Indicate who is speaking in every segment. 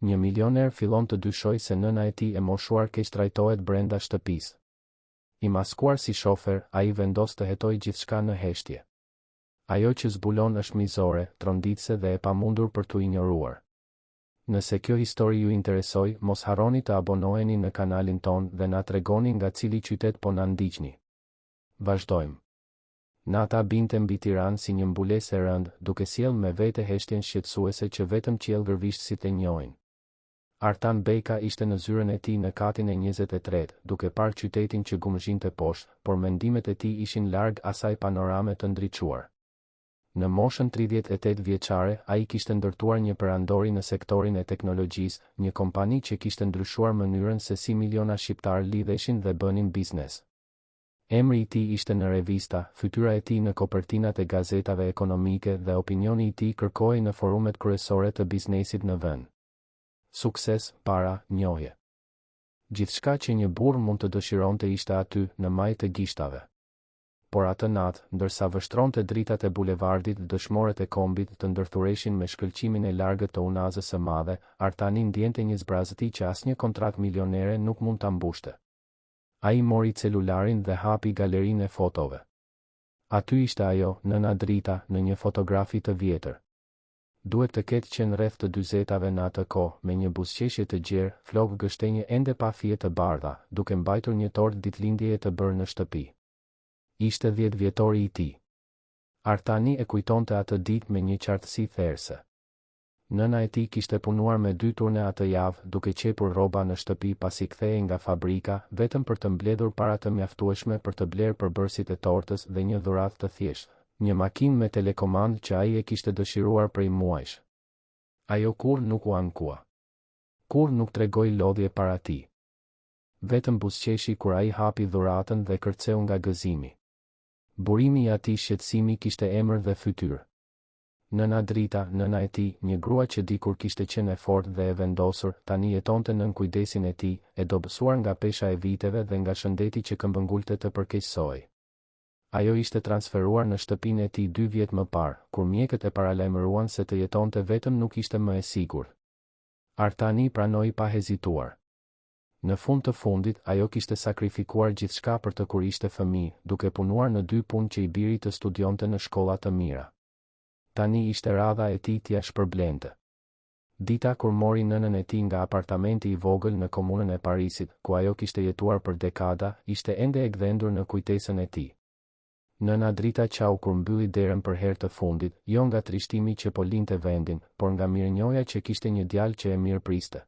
Speaker 1: Një milioner fillon të dyshoj se nëna e tij e moshuar keq trajtohet brenda shtëpisë. I maskuar si shofer, ai vendos të hetojë gjithçka në heshtje. Ajo që zbulon është mizore, tronditse dhe e pamundur për t'u injoruar. Nëse kjo histori ju interesoj, mos harroni të abonoheni në kanalin ton dhe na tregoni nga cili qytet po na ndiqni. Vazhdojmë. Nata binte mbi Tiranë si një mbulesë e rëndë, duke sjellë me vete heshtjen shqetësuese që vetëm qiellgërvishtësit e njohin. Artan Beka ishte në zyrën e tij në katin e 23, duke parë qytetin që gumëzhinte poshtë, por mendimet e tij ishin larg asaj panorame të ndriçuar. Në moshën 38 vjeçare, ai kishte ndërtuar një perandori në sektorin e teknologjisë, një kompani që kishte ndryshuar mënyrën se si miliona shqiptar lidheshin dhe bënin biznes. Emri i tij ishte në revista, fytyra e tij në kopertinat e gazetave ekonomike dhe opinioni i tij kërkohej në forumet kryesore të biznesit në vend. Sukses, para, njohje. Gjithçka që një burr mund të dëshironte ishte aty, në maj të gishtave. Por atë natë, ndërsa vështronte dritat e bulevardit, dëshmorët e kombit të ndërthureshin me shkëlqimin e largët të unazës së madhe, Artani ndjente një zbrazëti që asnjë kontratë milionere nuk mund ta mbushte. Ai mori celularin dhe hapi galerinë e fotove. Aty ishte ajo, nëna Drita, në një fotografi të vjetër. Duhet të ketë qenë rreth të 40-tave në atë kohë, me një buzëqeshje të gjerë, flokë gështenje ende pa fije të bardha, duke mbajtur një tortë ditëlindjeje të bërë në shtëpi. Ishte 10 vjetori i tij. Artani e kujtonte atë ditë me një qartësi therrse. Nëna e tij kishte punuar me 2 turne atë javë, duke qepur rroba në shtëpi pasi kthehej nga fabrika, vetëm për të mbledhur para të mjaftueshme për të blerë përbërësit e tortës dhe një dhuratë të thjeshtë, një makinë me telekomandë që ai e kishte dëshiruar prej muajsh. Ajo kur nuk u ankua. Kur nuk tregoi lodhje para tij. Vetëm buzëqeshi kur ai hapi dhuratën dhe kërceu nga gëzimi. Burimi i atij shqetësimi kishte emër dhe fytyrë. Nëna Drita, nëna e tij, një grua që dikur kishte qenë e fortë dhe e vendosur, tani jetonte nën kujdesin e tij, e dobësuar nga pesha e viteve dhe nga shëndeti që këmbëngulte të përkeqësohej. Ajo ishte transferuar në shtëpinë e tij 2 vjet më parë, kur mjekët e paralajmëruan se të jetonte vetëm nuk ishte më e sigurt. Artani pranoi pa hezituar. Në fund të fundit, ajo kishte sakrifikuar gjithçka për të kur ishte fëmijë, duke punuar në 2 punë që i biri të studionte në shkolla të mira. Tani ishte radha e tij t'ia shpërblente. Dita kur mori nënën e tij nga apartamenti i vogël në komunën e Parisit, ku ajo kishte jetuar për dekada, ishte ende e gdhendur në kujtesën e tij. Nëna Drita qau kur mbylli derën për herë të fundit, jo nga trishtimi që po linte vendin, por nga mirënjohja që kishte një djalë që e mirëpriste.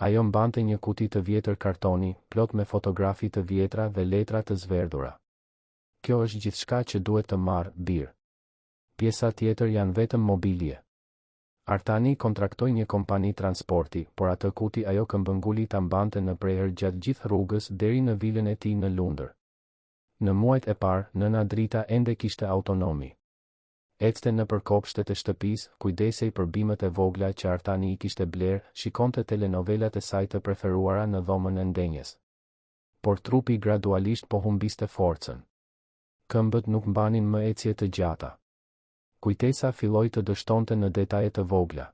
Speaker 1: Ajo mbante një kuti të vjetër kartoni, plot me fotografi të vjetra dhe letra të zverdhura. Kjo është gjithçka që duhet të marr, bir. Pjesa tjetër janë vetëm mobilje. Artani kontraktoi një kompani transporti, por atë kuti ajo këmbënguli ta mbante në prehër gjatë gjithë rrugës deri në vilën e tij në Lundër. Në muajt e parë, nëna Drita ende kishte autonomi. Ecte nëpër kopshtet e shtëpisë, kujdesej për bimët e vogla që Artani i kishte blerë, shikonte telenovelat e saj të preferuara në dhomën e ndenjes. Por trupi gradualisht po humbiste forcën. Këmbët nuk mbanin më ecje të gjata. Kujtesa filloi të dështonte në detaje të vogla.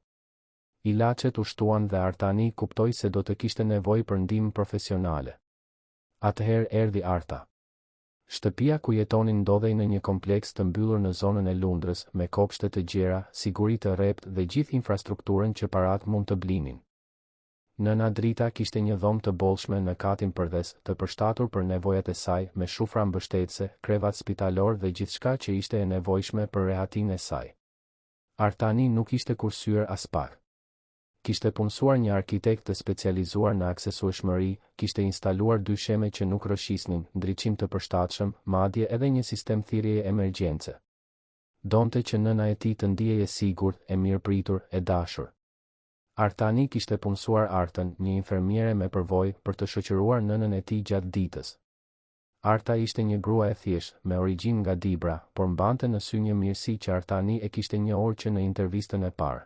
Speaker 1: Ilaçet u shtuan dhe Artani kuptoi se do të kishte nevojë për ndihmë profesionale. Atëherë erdhi Arta. Shtëpia ku jetonin ndodhej në një kompleks të mbyllur në zonën e Lundrës, me kopshte të gjera, siguri të rrept dhe gjithë infrastrukturën që parat mund të blinin. Nëna Drita kishte një dhomë të bollshme në katin përdes, të përshtatur për nevojat e saj, me shufra mbështetëse, krevat spitalor dhe gjithçka që ishte e nevojshme për rehatinë e saj. Artani nuk ishte kursyer as pak. Kishte punësuar një arkitekt të specializuar në aksesueshmëri, kishte instaluar dysheme që nuk rrëshisnin, ndriçim të përshtatshëm, madje edhe një sistem thirrjeje emergjence. Donte që nëna e tij të ndihej e sigurt, e mirëpritur, e dashur. Artani kishte punësuar Artën, një infermiere me përvojë, për të shoqëruar nënën e tij gjatë ditës. Arta ishte një grua e thjeshtë, me origjinë nga Dibra, por mbante në sy një mirësi që Artani e kishte njohur që në intervistën e parë.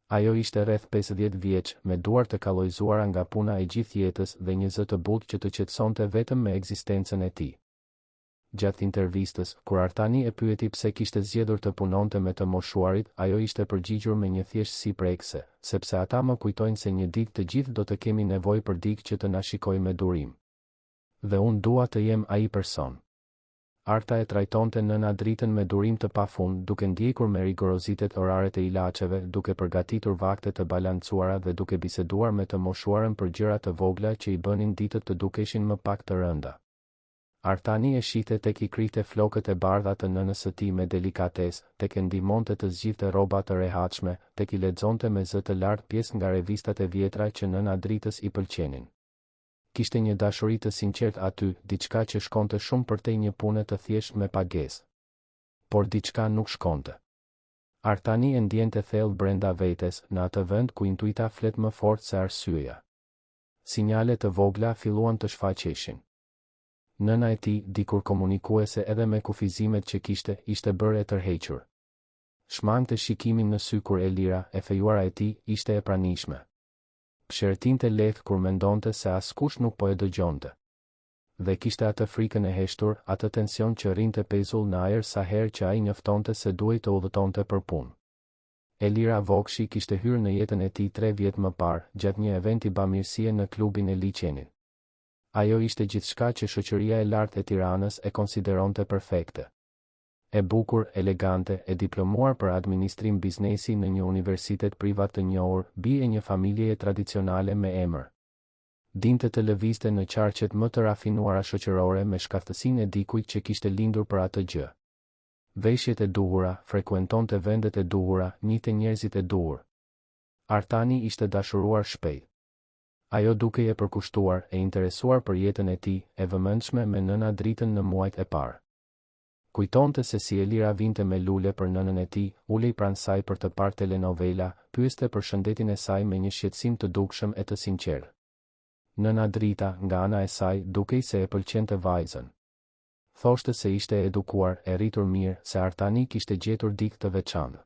Speaker 1: Ajo ishte rreth 50 vjeç, me duar të kallojzuara nga puna e gjithë jetës dhe një zë të butë që të qetësonte vetëm me ekzistencën e tij. gjatë intervistës, kur Artani e pyeti pse kishte zgjedhur të punonte me të moshuarit, ajo ishte përgjigjur me një thjeshtësi prekse, sepse ata më kujtojnë se një ditë të gjithë do të kemi nevojë për dikë që të na shikojë me durim. Dhe unë dua të jem ai person. Arta e trajtonte nëna dritën me durim të pafund, duke ndjekur me rigorozitet oraret e ilaçeve, duke përgatitur vakte të balancuara dhe duke biseduar me të moshuarën për gjëra të vogla që i bënin ditët të dukeshin më pak të rënda. Artani e shite tek i krihte flokët e bardha të nënës së tij me delikatesë, tek e ndihmonte të zgjidhte rroba të rehatshme, tek i lexonte me zë të lartë pjesë nga revistat e vjetra që nëna dritës i pëlqenin. Kishte një dashuri të sinqertë aty, diçka që shkonte shumë përtej një pune të thjeshtë me pagesë. Por diçka nuk shkonte. Artani e ndjente thellë brenda vetes, në atë vend ku intuita flet më fort se arsyeja. Sinjale të vogla filluan të shfaqeshin. Nëna e tij, dikur komunikuese edhe me kufizimet që kishte, ishte bërë e tërhequr. Shmangte shikimin në sy kur Elira, e fejuara e tij, ishte e pranishme. Pshertinte lehtë kur mendonte se askush nuk po e dëgjonte. Dhe kishte atë frikën e heshtur, atë tension që rrinte pezull në ajër sa herë që ai njoftonte se duhej të udhëtonte për punë. Elira Vokshi kishte hyrë në jetën e tij 3 vjet më parë, gjatë një eventi bamirësie në klubin e liçenit. Ajo ishte gjithçka që shoqëria e lartë e Tiranës e konsideronte perfekte. E bukur, elegante, e diplomuar për administrim biznesi në një universitet privat të njohur, bie e një familjeje tradicionale me emër. Dinte të lëvizte në qarqet më të rafinuara shoqërore me shkaftësinë e dikujt që kishte lindur për atë gjë. Veshjet e duhura, frekuentonte vendet e duhura, njihte njerëzit e duhur. Artani ishte dashuruar shpejt. Ajo dukej e përkushtuar, e interesuar për jetën e tij, e vëmendshme me nëna dritën në muajt e parë. Kujtonte se si Elira vinte me lule për nënën e tij, ulej pranë saj për të parë telenovela, pyeste për shëndetin e saj me një shqetësim të dukshëm e të sinqertë. Nëna drita, nga ana e saj, dukej se e pëlqente vajzën. Thoshte se ishte edukuar, e rritur mirë, se Artani kishte gjetur dikë të veçantë.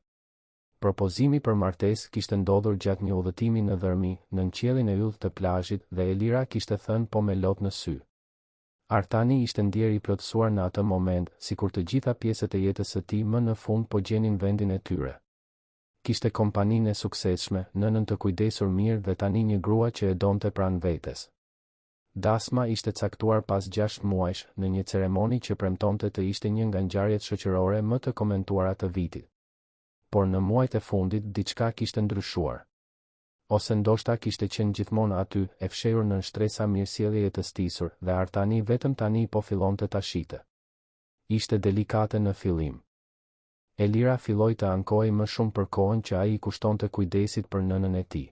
Speaker 1: Propozimi për martesë kishte ndodhur gjatë një udhëtimi në Dhërmi, në qiellin e yll të plazhit, dhe Elira kishte thënë po me lot në sy. Artani ishte ndjer i plotësuar në atë moment, sikur të gjitha pjesët e jetës së tij më në fund po gjenin vendin e tyre. Kishte kompaninë e suksesshme, nënën të kujdesur mirë dhe tani një grua që e donte pranë vetes. Dasma ishte caktuar pas 6 muajsh, në një ceremoni që premtonte të ishte një nga ngjarjet shoqërore më të komentuara të vitit. Por në muajt e fundit diçka kishte ndryshuar. Ose ndoshta kishte qenë gjithmonë aty, e fshehur në shtresa mirësjelljeje të stisur, dhe Artani vetëm tani po fillonte ta shite. Ishte delikate në fillim. Elira filloi të ankojë më shumë për kohën që ai i kushtonte kujdesit për nënën e tij.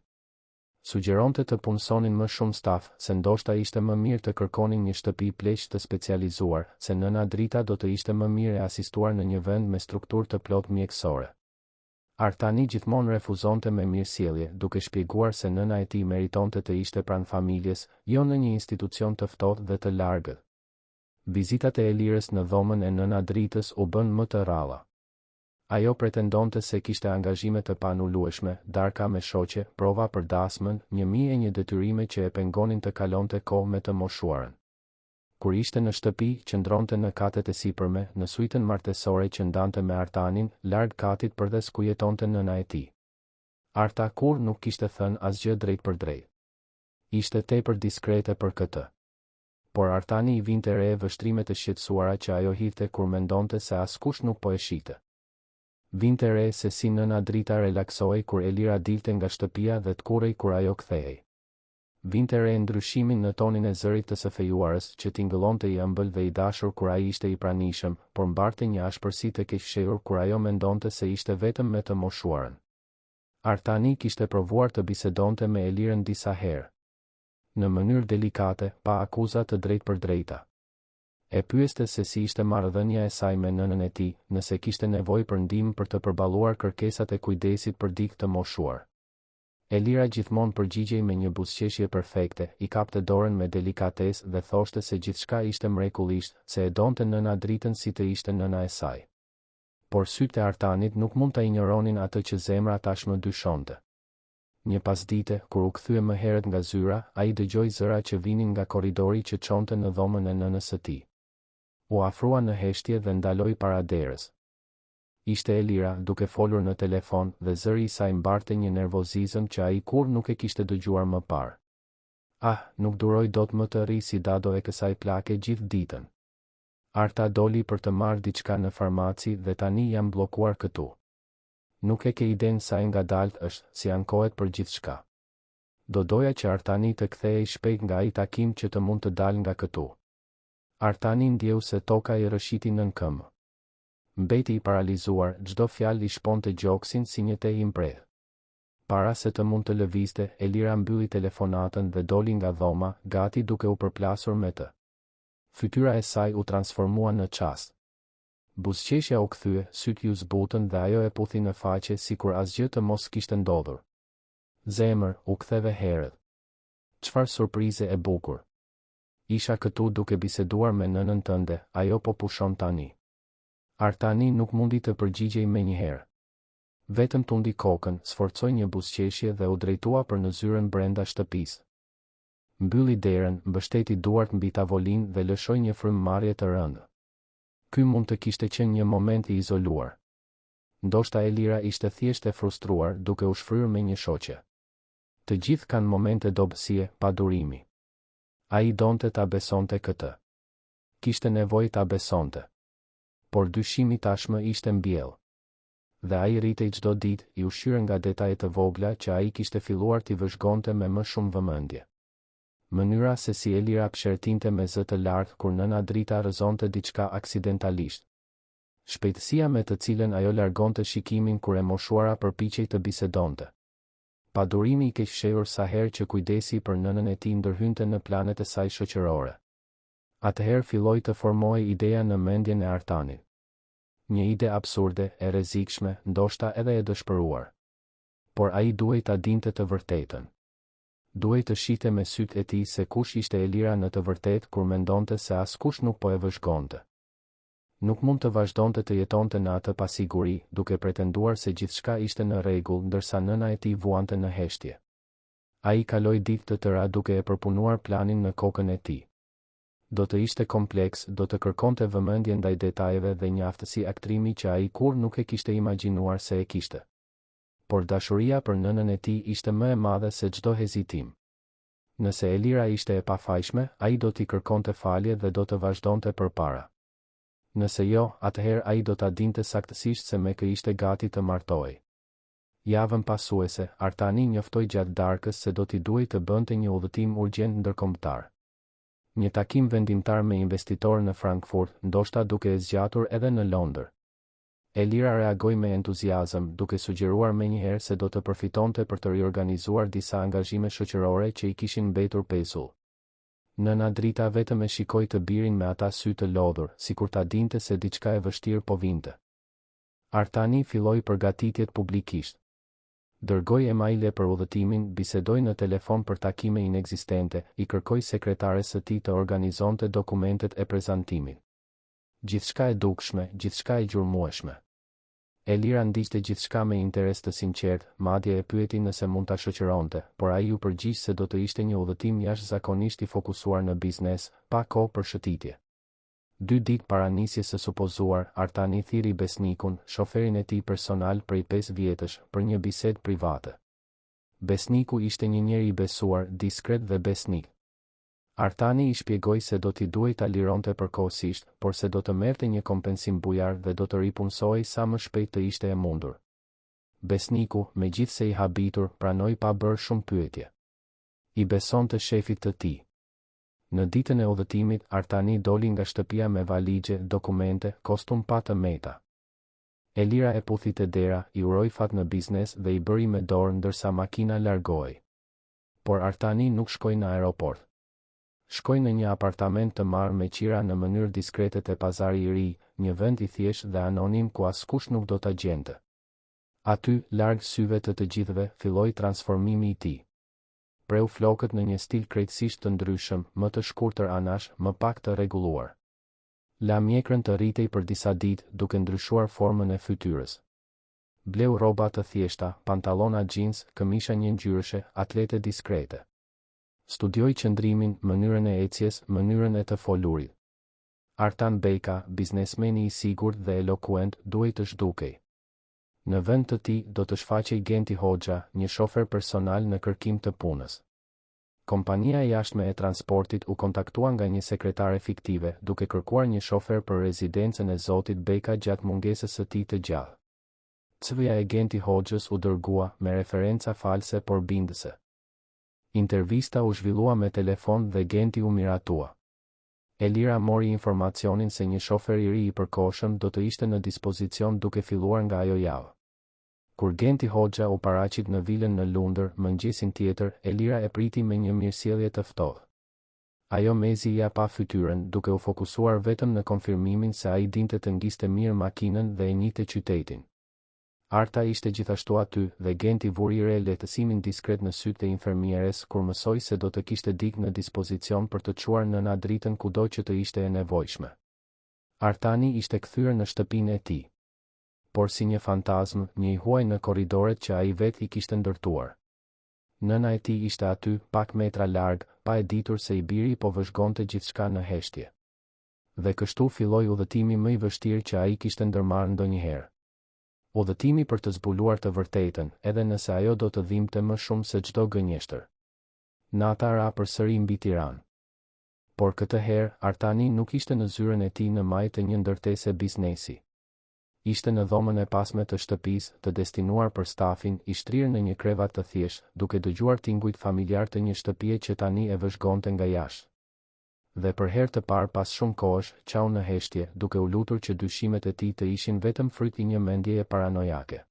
Speaker 1: Sugjeronte të punësonin më shumë staf, se ndoshta ishte më mirë të kërkonin një shtëpi pleq të specializuar, se nëna drita do të ishte më mirë e asistuar në një vend me strukturë të plot mjekësore. Artani gjithmonë refuzonte me mirësjellje, duke shpjeguar se nëna e tij meritonte të ishte pranë familjes, jo në një institucion të ftohtë dhe të largët. Vizitat e Elirës në dhomën e nëna dritës u bën më të rralla. Ajo pretendonte se kishte angazhime të panulueshme, darka me shoqe, prova për dasmën, 1001 detyrime që e pengonin të kalonte kohë me të moshuarën. Kur ishte në shtëpi, qëndronte në katet e sipërme, në suitën martesore që ndante me Artanin, larg katit përdes ku jetonte nëna e tij. Arta kur nuk kishte thënë asgjë drejt për drejt. Ishte tepër diskrete për këtë. Por Artani i vinte re vështrime të shqetësuara që ajo hidhte kur mendonte se askush nuk po e shite. Vinte re se si nëna drita relaksohej kur Elira dilte nga shtëpia dhe t'kurrej kur ajo kthehej. Vinte re ndryshimin në tonin e zërit të së fejuarës që tingëllonte i ëmbël dhe i dashur kur ai ishte i pranishëm, por mbarte një ashpërsi të keqfshehur kur ajo mendonte se ishte vetëm me të moshuarën. Artani kishte provuar të bisedonte me Elirën disa herë. Në mënyrë delikate, pa akuza të drejtë për drejta. E pyeste se si ishte marrëdhënia e saj me nënën e tij, nëse kishte nevojë për ndihmë për të përballuar kërkesat e kujdesit për dikë të moshuar. Elira gjithmonë përgjigjej me një buzëqeshje perfekte, i kapte dorën me delikatesë dhe thoshte se gjithçka ishte mrekullisht, se e donte nëna dritën si të ishte nëna e saj. Por sytë e Artanit nuk mund ta injoronin atë që zemra tashmë dyshonte. Një pasdite, kur u kthye më herët nga zyra, ai dëgjoi zëra që vinin nga korridori që çonte në dhomën e nënës së tij. U afrua në heshtje dhe ndaloi para derës. Ishte Elira duke folur në telefon dhe zëri i saj mbarte një nervozizëm që ai kur nuk e kishte dëgjuar më parë. Nuk duroj dot më të rri si dado e kësaj plake gjithë ditën. Arta doli për të marrë diçka në farmaci dhe tani jam bllokuar këtu. Nuk e ke iden sa ngadalt është, si ankohet për gjithçka. Do doja që Artani të kthehej shpejt nga ai takim që të mund të dal nga këtu. Artani ndjeu se toka i rëshiti nën këmbë. Mbeti i paralizuar, çdo fjalë i shponte gjoksin si një te i mprehë. Para se të mund të lëvizte, Elira mbylli telefonatën dhe doli nga dhoma, gati duke u përplasur me të. Fytyra e saj u transformua në çast. Buzëqeshja u kthye, sytë ju zbutën dhe ajo e puthi në faqe sikur asgjë të mos kishte ndodhur. Zemër, u ktheve herët. Çfarë surprize e bukur. Isha këtu duke biseduar me nënën tënde, ajo po pushon tani. Artani nuk mundi të përgjigjej menjëherë. Vetëm tundi kokën, sforcoi një buzëqeshje dhe u drejtua për në zyrën brenda shtëpisë. Mbylli derën, mbështeti duart mbi tavolinë dhe lëshoi një frymëmarrje të rëndë. Ky mund të kishte qenë një moment i izoluar. Ndoshta Elira ishte thjesht e frustruar duke u shfryrë me një shoqe. Të gjithë kanë momente dobësie, pa durimi. Ai donte ta besonte këtë. Kishte nevojë ta besonte. Por dyshimi tashmë ishte mbjellë. Dhe ai rritej çdo ditë, i ushqyer nga detajet të vogla që ai kishte filluar t'i vëzhgonte me më shumë vëmendje. Mënyra se si Elira pshertinte me zë të lartë kur nëna drita rrëzonte diçka aksidentalisht. Shpejtësia me të cilën ajo largonte shikimin kur e moshuara përpiqej të bisedonte. Padurimi i keqfshehur sa herë që kujdesi për nënën e tij ndërhynte në planet e saj shoqërore. Atëherë filloi të formohej ideja në mendjen e Artanit. Një ide absurde, e rrezikshme, ndoshta edhe e dëshpëruar. Por ai duhej ta dinte të vërtetën. Duhej të shihte me sytë e tij se kush ishte Elira në të vërtetë kur mendonte se askush nuk po e vëzhgonte. Nuk mund të vazhdonte të jetonte në atë pasiguri, duke pretenduar se gjithçka ishte në rregull ndërsa nëna e tij vuante në heshtje. Ai kaloi ditë të tëra duke e përpunuar planin në kokën e tij. Do të ishte kompleks, do të kërkonte vëmendje ndaj detajeve dhe një aftësi aktrimi që ai kur nuk e kishte imagjinuar se e kishte. Por dashuria për nënën e tij ishte më e madhe se çdo hezitim. Nëse Elira ishte e pafajshme, ai do t'i kërkonte falje dhe do të vazhdonte përpara. Nëse jo, atëherë ai do ta dinte saktësisht se me kë ishte gati të martohej. Javën pasuese, Artani njoftoi gjatë darkës se do t'i duhej të bënte një udhëtim urgjent ndërkombëtar. Një takim vendimtar me investitor në Frankfurt, ndoshta duke e zgjatur edhe në Londër. Elira reagoi me entuziazëm, duke sugjeruar menjëherë se do të përfitonte për të riorganizuar disa angazhime shoqërore që i kishin mbetur pesull. Nëna drita vetëm e shikoi të birin me ata sy të lodhur, sikur ta dinte se diçka e vështirë po vinte. Artani filloi përgatitjet publikisht. Dërgoi emaile për udhëtimin, bisedoi në telefon për takime inekzistente, i kërkoi sekretares së tij të organizonte dokumentet e prezantimit. Gjithçka e dukshme, gjithçka e gjurmueshme. Elira ndiqte gjithçka me interes të sinqert, madje e pyeti nëse mund ta shoqëronte, por ai u përgjigj se do të ishte një udhëtim jashtëzakonisht i fokusuar në biznes, pa kohë për shëtitje. 2 ditë para nisjes së supozuar, Artani thiri Besnikun, shoferin e tij personal prej 5 vjetësh, për një bisedë private. Besniku ishte një njeri i besuar, diskret dhe besnik. Artani i shpjegoi se do t'i duhej ta lironte përkohësisht, por se do të merrte një kompensim bujar dhe do të ripunsohej sa më shpejt të ishte e mundur. Besniku, megjithse i habitur, pranoi pa bërë shumë pyetje. I besonte shefit të tij. Në ditën e udhëtimit, Artani doli nga shtëpia me valixhe, dokumente, kostum pa të meta. Elira e puthi te dera, i uroi fat në biznes dhe i bëri me dorë ndërsa makina largohej. Por Artani nuk shkoi në aeroport. Shkoi në një apartament të marrë me qira në mënyrë diskrete te Pazari i Ri, një vend i thjeshtë dhe anonim ku askush nuk do ta gjente. Aty, larg syve të gjithëve, filloi transformimi i tij. Preu flokët në një stil krejtësisht të ndryshëm, më të shkurtër anash, më pak të rregulluar. La mjekrën të rritej për disa ditë, duke ndryshuar formën e fytyrës. Bleu rroba të thjeshta, pantallona jeans, këmisha një ngjyrëshe, atlete diskrete. Studioi qëndrimin, mënyrën e ecjes, mënyrën e të folurit. Artan Beka, biznesmeni I sigurt dhe elokuent, duhet të zhdukej. Në vend të tij do të shfaqej Genti Hoxha, një shofer personal në kërkim të punës. Kompania e jashtme e transportit u kontaktua nga një sekretare fiktive, duke kërkuar një shofer për rezidencën e zotit Beka gjatë mungesës së tij të gjallë. CV-ja e Genti Hoxhës u dërgua me referenca false por bindëse. Intervista u zhvillua me telefon dhe Genti u miratua. Elira mori informacionin se një shofer I ri I përkohshëm do të ishte në dispozicion duke filluar nga ajo javë. Kur Genti Hoxha u paraqit në vilën në Lundër, mëngjesin tjetër, Elira e priti me një mirësjellje të ftohtë. Ajo mezi ja pa fytyrën, duke u fokusuar vetëm në konfirmimin se ai dinte të ngiste mirë makinën dhe e njihte qytetin. Arta ishte gjithashtu aty dhe Genti vuri re lehtësimin diskret në sytë e infermieres kur mësoi se do të kishte dik në dispozicion për të çuar nëna dritën kudo që të ishte e nevojshme. Artani ishte kthyer në shtëpinë e tij. Por si një fantazm, një I huaj në korridoret që ai vet I kishte ndërtuar. Nëna e tij ishte aty, pak metra larg, pa e ditur se I biri po vëzhgonte gjithçka në heshtje. Dhe kështu filloi udhëtimi më I vështirë që ai kishte ndërmarrë ndonjëherë. Udhëtimi për të zbuluar të vërtetën, edhe nëse ajo do të dhimbte më shumë se çdo gënjeshtër. Nata ra përsëri mbi Tiranë. Por këtë herë, Artani nuk ishte në zyrën e tij në majë të një ndërtese biznesi. Ishte në dhomën e pasme të shtëpisë, të destinuar për stafin, I shtrirë në një krevat të thjeshtë, duke dëgjuar tingujt familjar të një shtëpie që tani e vëzhgonte nga jashtë. Dhe për herë të parë pas shumë kohësh, qau në heshtje, duke u lutur që dyshimet e tij të ishin vetëm fryt I një mendjeje paranojake.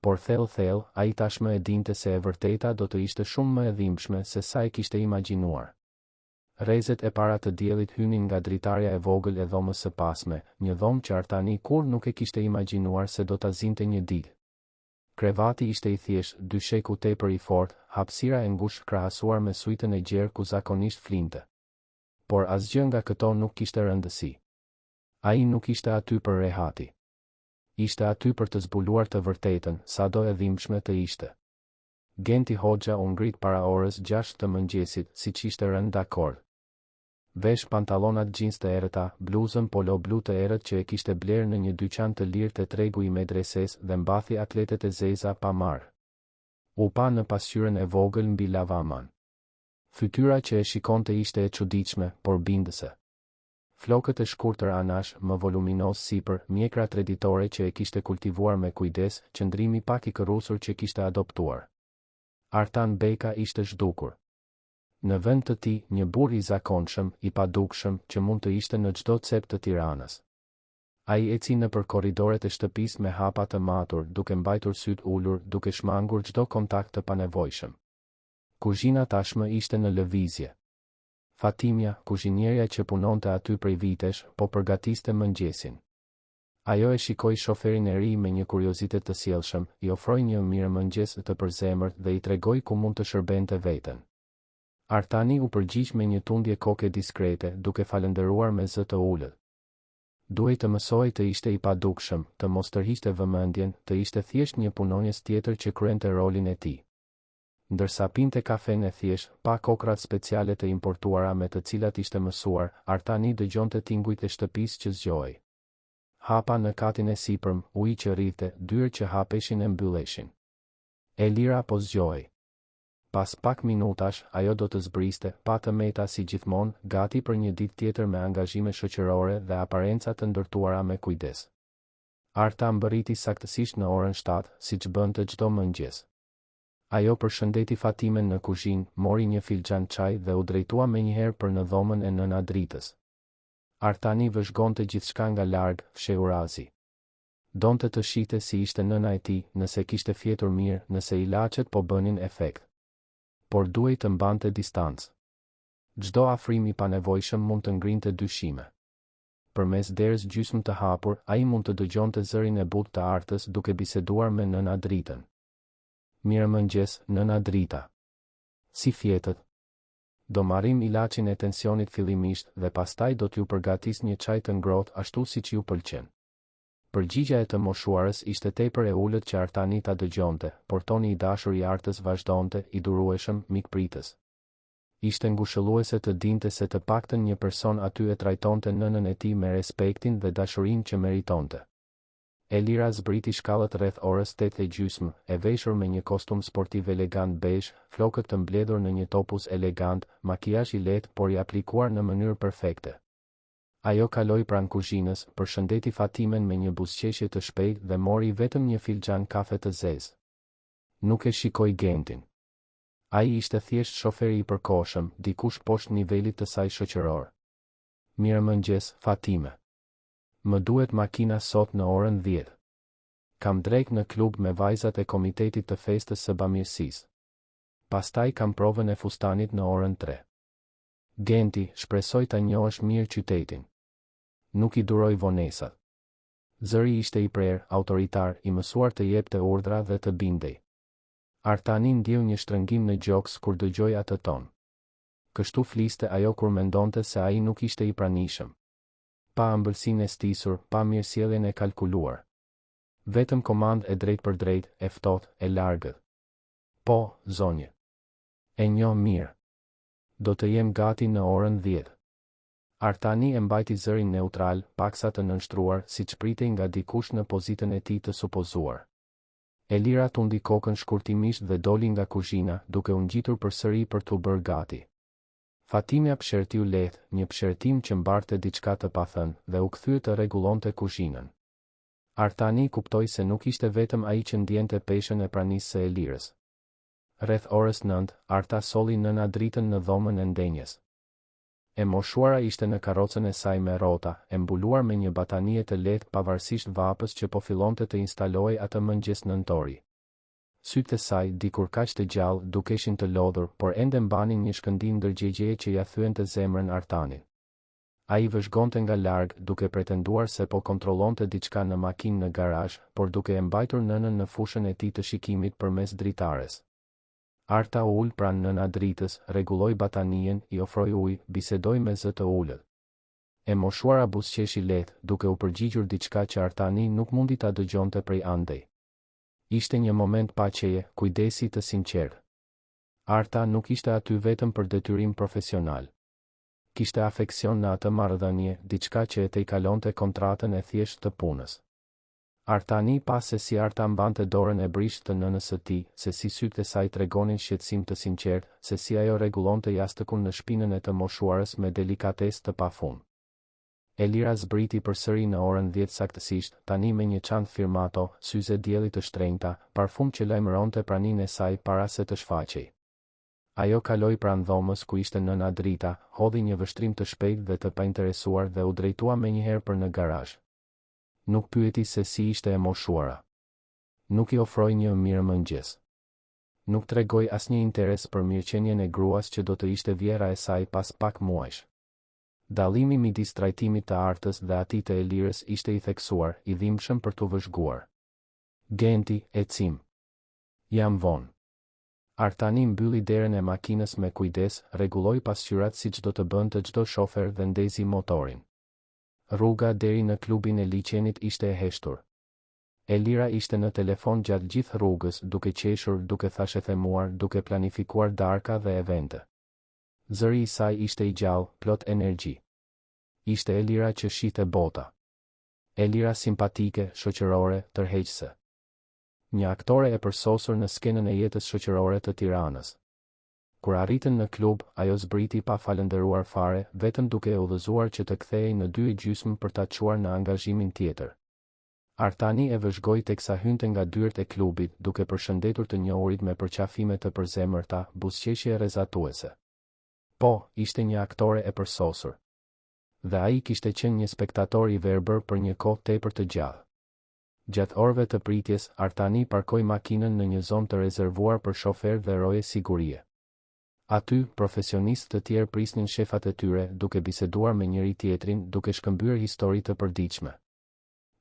Speaker 1: Por thellë, ai tashmë e dinte se e vërteta do të ishte shumë më e dhimbshme se sa e kishte imagjinuar. Rrezet e para të diellit hynin nga dritarja e vogël e dhomës së pasme, një dhomë që Artani kur nuk e kishte imagjinuar se do ta zinte një ditë. Krevati ishte I thjeshtë, dy sheku tepër I fortë, hapësira e ngushtë krahasuar me suitën e gjerë ku zakonisht flinte. Por asgjë nga këto nuk kishte rëndësi. Ai nuk ishte aty për rehati. Ishte aty për të zbuluar të vërtetën, sado e dhimbshme të ishte. Genti Hoxha u ngrit para orës 6 të mëngjesit, siç ishte rënë dakord. Vesh pantallonat jeans të errëta, bluzën polo blu të errët që e kishte blerë në një dyqan të lirë të tregu I medreses dhe mbathi atletet e zeza pa marrë. U pa në pasqyrën e vogël mbi lavaman. Fytyra që e shikonte ishte e çuditshme, por bindëse. Flokët e shkurtër anash, më voluminoz sipër, mjekrat reditore që e kishte kultivuar me kujdes, qëndrimi pak I kërrusur që kishte adoptuar. Artan Beka ishte zhdukur. Në vend të tij, një burr I zakonshëm, I padukshëm, që mund të ishte në çdo cep të Tiranës. Ai eci nëpër korridoret e shtëpisë me hapa të matur, duke mbajtur syt ulur, duke shmangur çdo kontakt të panevojshëm. Kuzhina tashmë ishte në lëvizje. Fatimja, kuzhinierja që punonte aty prej vitesh, po përgatiste mëngjesin. Ajo e shikoi shoferin e ri me një kuriozitet të sjellshëm, I ofroi një mirëmëngjes të përzemërt dhe I tregoi ku mund të shërbente veten. Artani u përgjigj me një tundje koke diskrete, duke falendëruar me zë të ulët. Duhej të mësoj të ishte I padukshëm, të mos tërhiqte vëmendjen, të ishte thjesht një punonjës tjetër që kryente rolin e tij. Ndërsa pinte kafen e thjesht, pa kokrat speciale të importuara me të cilat ishte mësuar, Artani dëgjonte tingujt e shtëpisë që zgjohej. Hapa në katin e sipërm, ujë që rrite, dyrë që hapeshin e mbylleshin. Elira po zgjohej. Pas pak minutash, ajo do të zbriste, pa të meta si gjithmonë, gati për një ditë tjetër me angazhime shoqërore dhe aparenca të ndërtuara me kujdes. Arta mbërriti saktësisht në orën 7, siç bënte çdo mëngjes. Ajo përshëndeti Fatimen në kuzhinë, mori një filxhan çaj dhe u drejtua menjëherë për në dhomën e nëna dritës. Artani vëzhgonte gjithçka nga larg, fshehurazi. Donte të shihte si ishte nëna e tij, nëse kishte fjetur mirë, nëse ilaçet po bënin efekt. Por duhej të mbante distancë. Çdo afrim I panevojshëm mund të ngrinte dyshime. Përmes derës gjysmë të hapur, ai mund të dëgjonte zërin e butë të Artës duke biseduar me nëna dritën. Mirëmëngjes, nëna drita. Si fjetët? Do marrim ilaçin e tensionit fillimisht dhe pastaj do t'ju përgatis një çaj të ngrohtë ashtu siç ju pëlqen. Përgjigja e të moshuarës ishte tepër e ulët që Artani ta dëgjonte, por toni I dashur I Artës vazhdonte, I durueshëm, mikpritës. Ishte ngushëlluese të dinte se të paktën një person aty e trajtonte nënën e tij me respektin dhe dashurinë që meritonte. Elira zbriti shkallët rreth orës 8:30, e veshur me një kostum sportiv elegant bezh, flokët të mbledhur në një topuz elegant, makijazh i lehtë por i aplikuar në mënyrë perfekte. Ajo kaloi pranë kuzhinës, përshëndeti Fatimen me një buzëqeshje të shpejtë dhe mori vetëm një filxhan kafe të zezë. Nuk e shikoi Gentin. Ai ishte thjesht shoferi i përkohshëm, dikush poshtë nivelit të saj shoqëror. Mirëmëngjes, Fatime. Më duhet makina sot në orën 10. Kam drejt në klub me vajzat e komitetit të festës së bamirësisë. Pastaj kam provën e fustanit në orën 3. Genti, shpresoj ta njohësh mirë qytetin. Nuk i duroj vonesat. Zëri ishte i prerë, autoritar, i mësuar të jepte urdhra dhe të bindej. Artani ndjeu një shtrëngim në gjoks kur dëgjoi atë ton. Kështu fliste ajo kur mendonte se ai nuk ishte i pranishëm. Pa ëmbëlsinë e stisur, pa mirësjelljen e kalkuluar. Vetëm komandë e drejt për drejt, e ftohtë, e largët. Po, zonjë. E njoh mirë. Do të jem gati në orën 10. Artani e mbajti zërin neutral, paksa të nënshtruar, siç pritej nga dikush në pozitën e tij të supozuar. Elira tundi kokën shkurtimisht dhe doli nga kuzhina, duke u ngjitur përsëri për t'u bërë gati. Fatimja pëshertiu lehtë, një pëshertim që mbarte diçka të pathënë dhe u kthye të rregullonte kuzhinën. Artani kuptoi se nuk ishte vetëm ai që ndjente peshën e pranisë së Elirës. Rreth orës 9, Arta solli nëna dritën në dhomën e ndenjes. E moshuara ishte në karrocën e saj me rrota, e mbuluar me një batanie të lehtë pavarësisht vapës që po fillonte të instalohej atë mëngjes nëntori. Sytë e saj, dikur kaq të gjallë, dukeshin të lodhur, por ende mbanin një shkëndim ndërgjegjeje që ja thyente zemrën Artanit. Ai vëzhgonte nga larg, duke pretenduar se po kontrollonte diçka në makinë në garazh, por duke e mbajtur nënën në fushën e tij të shikimit përmes dritares. Arta u ul pranë nëna dritës, rregulloi batanien, i ofroi ujë, bisedoi me zë të ulët. E moshuara buzëqeshi lehtë, duke u përgjigjur diçka që Artani nuk mundi ta dëgjonte prej andej. Ishte një moment paqeje, kujdesi të sinqertë. Arta nuk ishte aty vetëm për detyrim profesional. Kishte afeksion në atë marrëdhënie, diçka që e tejkalonte kontratën e thjeshtë të punës. Artani pa se si Arta mbante dorën e brisht të nënës së tij, se si sytë e saj tregonin shqetësim të sinqertë, se si ajo rregullonte jastëkun në shpinën e të moshuarës me delikatesë të pafund. Elira zbriti përsëri në orën 10 saktësisht, tani me një çantë firmato, syze dielli të shtrenjta, parfum që lajmëronte praninë e saj para se të shfaqej. Ajo kaloi pranë dhomës ku ishte nëna drita, hodhi një vështrim të shpejtë dhe të painteresuar dhe u drejtua menjëherë për në garazh. Nuk pyeti se si ishte e moshuara. Nuk i ofroi një mirëmëngjes. Nuk tregoi asnjë interes për mirëqenien e gruas që do të ishte vjera e saj pas pak muajsh. Dallimi midis trajtimit të Artës dhe atij të Elirës ishte i theksuar, i dhimbshëm për t'u vëzhguar. Genti, ecim. Jam vonë. Artani mbylli derën e makinës me kujdes, rregulloi pasqyrat siç do të bënte çdo shofer dhe ndezi motorin. Rruga deri në klubin e liçenit ishte e heshtur. Elira ishte në telefon gjatë gjithë rrugës, duke qeshur, duke thashethemuar, duke planifikuar darka dhe evente. Zëri i saj ishte i gjallë, plot energji. Ishte Elira që shihte bota. Elira simpatike, shoqërore, tërheqëse. Një aktore e përsosur në skenën e jetës shoqërore të Tiranës. Kur arritën në klub, ajo zbriti pa falënderuar fare, vetëm duke e udhëzuar që të kthehej në 2:30 për ta çuar në angazhimin tjetër. Artani e vëzhgoi teksa hynte nga dyert e klubit, duke përshëndetur të njohurit me përqafime të përzemërta, buzëqeshje rrezatuese. Po, ishte një aktore e përsosur. Dhe ai kishte qenë një spektator i verbër për një kohë tepër të gjatë. Gjatë orëve të pritjes, Artani parkoi makinën në një zonë të rezervuar për shofer dhe roje sigurie. Aty, profesionistë të tjerë prisnin shefat e tyre, duke biseduar me njëri tjetrin, duke shkëmbyer histori të përditshme.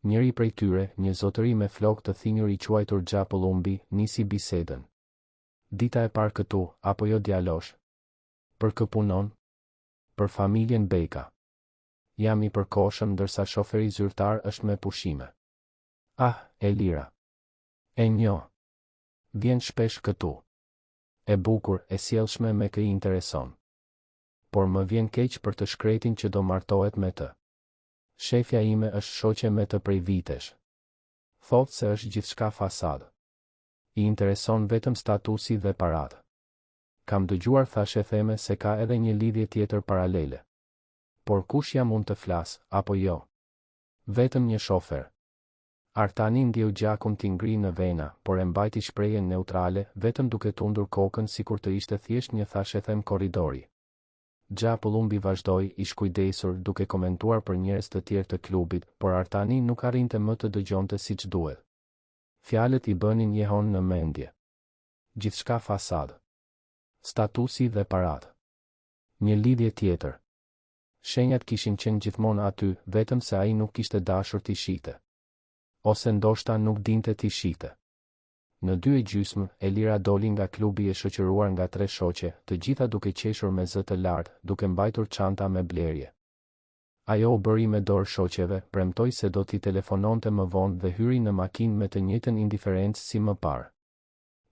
Speaker 1: Njëri prej tyre, një zotëri me flokë të thinjur i quajtur Xhapullumbi, nisi bisedën. Dita e parë këtu, apo jo djalosh? Për kë punon? Për familjen Beka. Jam i përkohshëm ndërsa shoferi zyrtar është me pushime. Ah, Elira. E njoh. Vjen shpesh këtu. E bukur, e sjellshme me kë i intereson. por më vjen keq për të shkretin që do martohet me të. Shefja ime është shoqe me të prej vitesh. Thotë se është gjithçka fasadë. I intereson vetëm statusi dhe paratë. Kam dëgjuar thashe theme se ka edhe një lidhje tjetër paralele. Por kush jam unë të flas, apo jo? Vetëm një shofer. Artani ndjeu gjakun t'i ngri në vena, por e mbajti shprehjen neutrale, vetëm duke tundur kokën sikur të ishte thjesht një thashethem korridori. Xhapullumbi vazhdoi, i shkujdesur, duke komentuar për njerëz të tjerë të klubit, por Artani nuk arrinte më të dëgjonte siç duhet. Fjalët i bënin jehon në mendje. Gjithçka fasadë. Statusi dhe paratë. Një lidhje tjetër. Shenjat kishin qenë gjithmonë aty, vetëm se ai nuk kishte dashur t'i shihte. Ose ndoshta nuk dinte t'i shihte. Në 2:30, Elira doli nga klubi e shoqëruar nga 3 shoqe, të gjitha duke qeshur me zë të lartë, duke mbajtur çanta me blerje. Ajo u bëri me dorë shoqeve, premtoi se do t'i telefononte më vonë dhe hyri në makinë me të njëjtën indiferencë si më parë.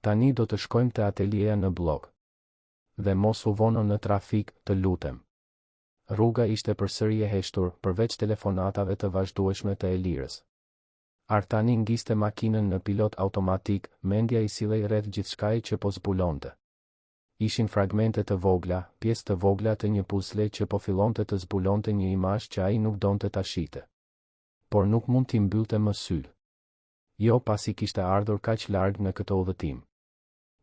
Speaker 1: Tani do të shkojmë te ateljeja në blok. Dhe mos u vono në trafik, të lutem. Rruga ishte përsëri e heshtur, përveç telefonatave të vazhdueshme të Elirës. Artani ngiste makinën në pilot automatik, mendja i sillej rreth gjithçkaje që po zbulonte. Ishin fragmente të vogla, pjesë të vogla të një puzle që po fillonte të zbulonte një imazh që ai nuk donte ta shihte. Por nuk mund t'i mbyllte më syt. Jo pasi kishte ardhur kaq larg në këtë udhëtim.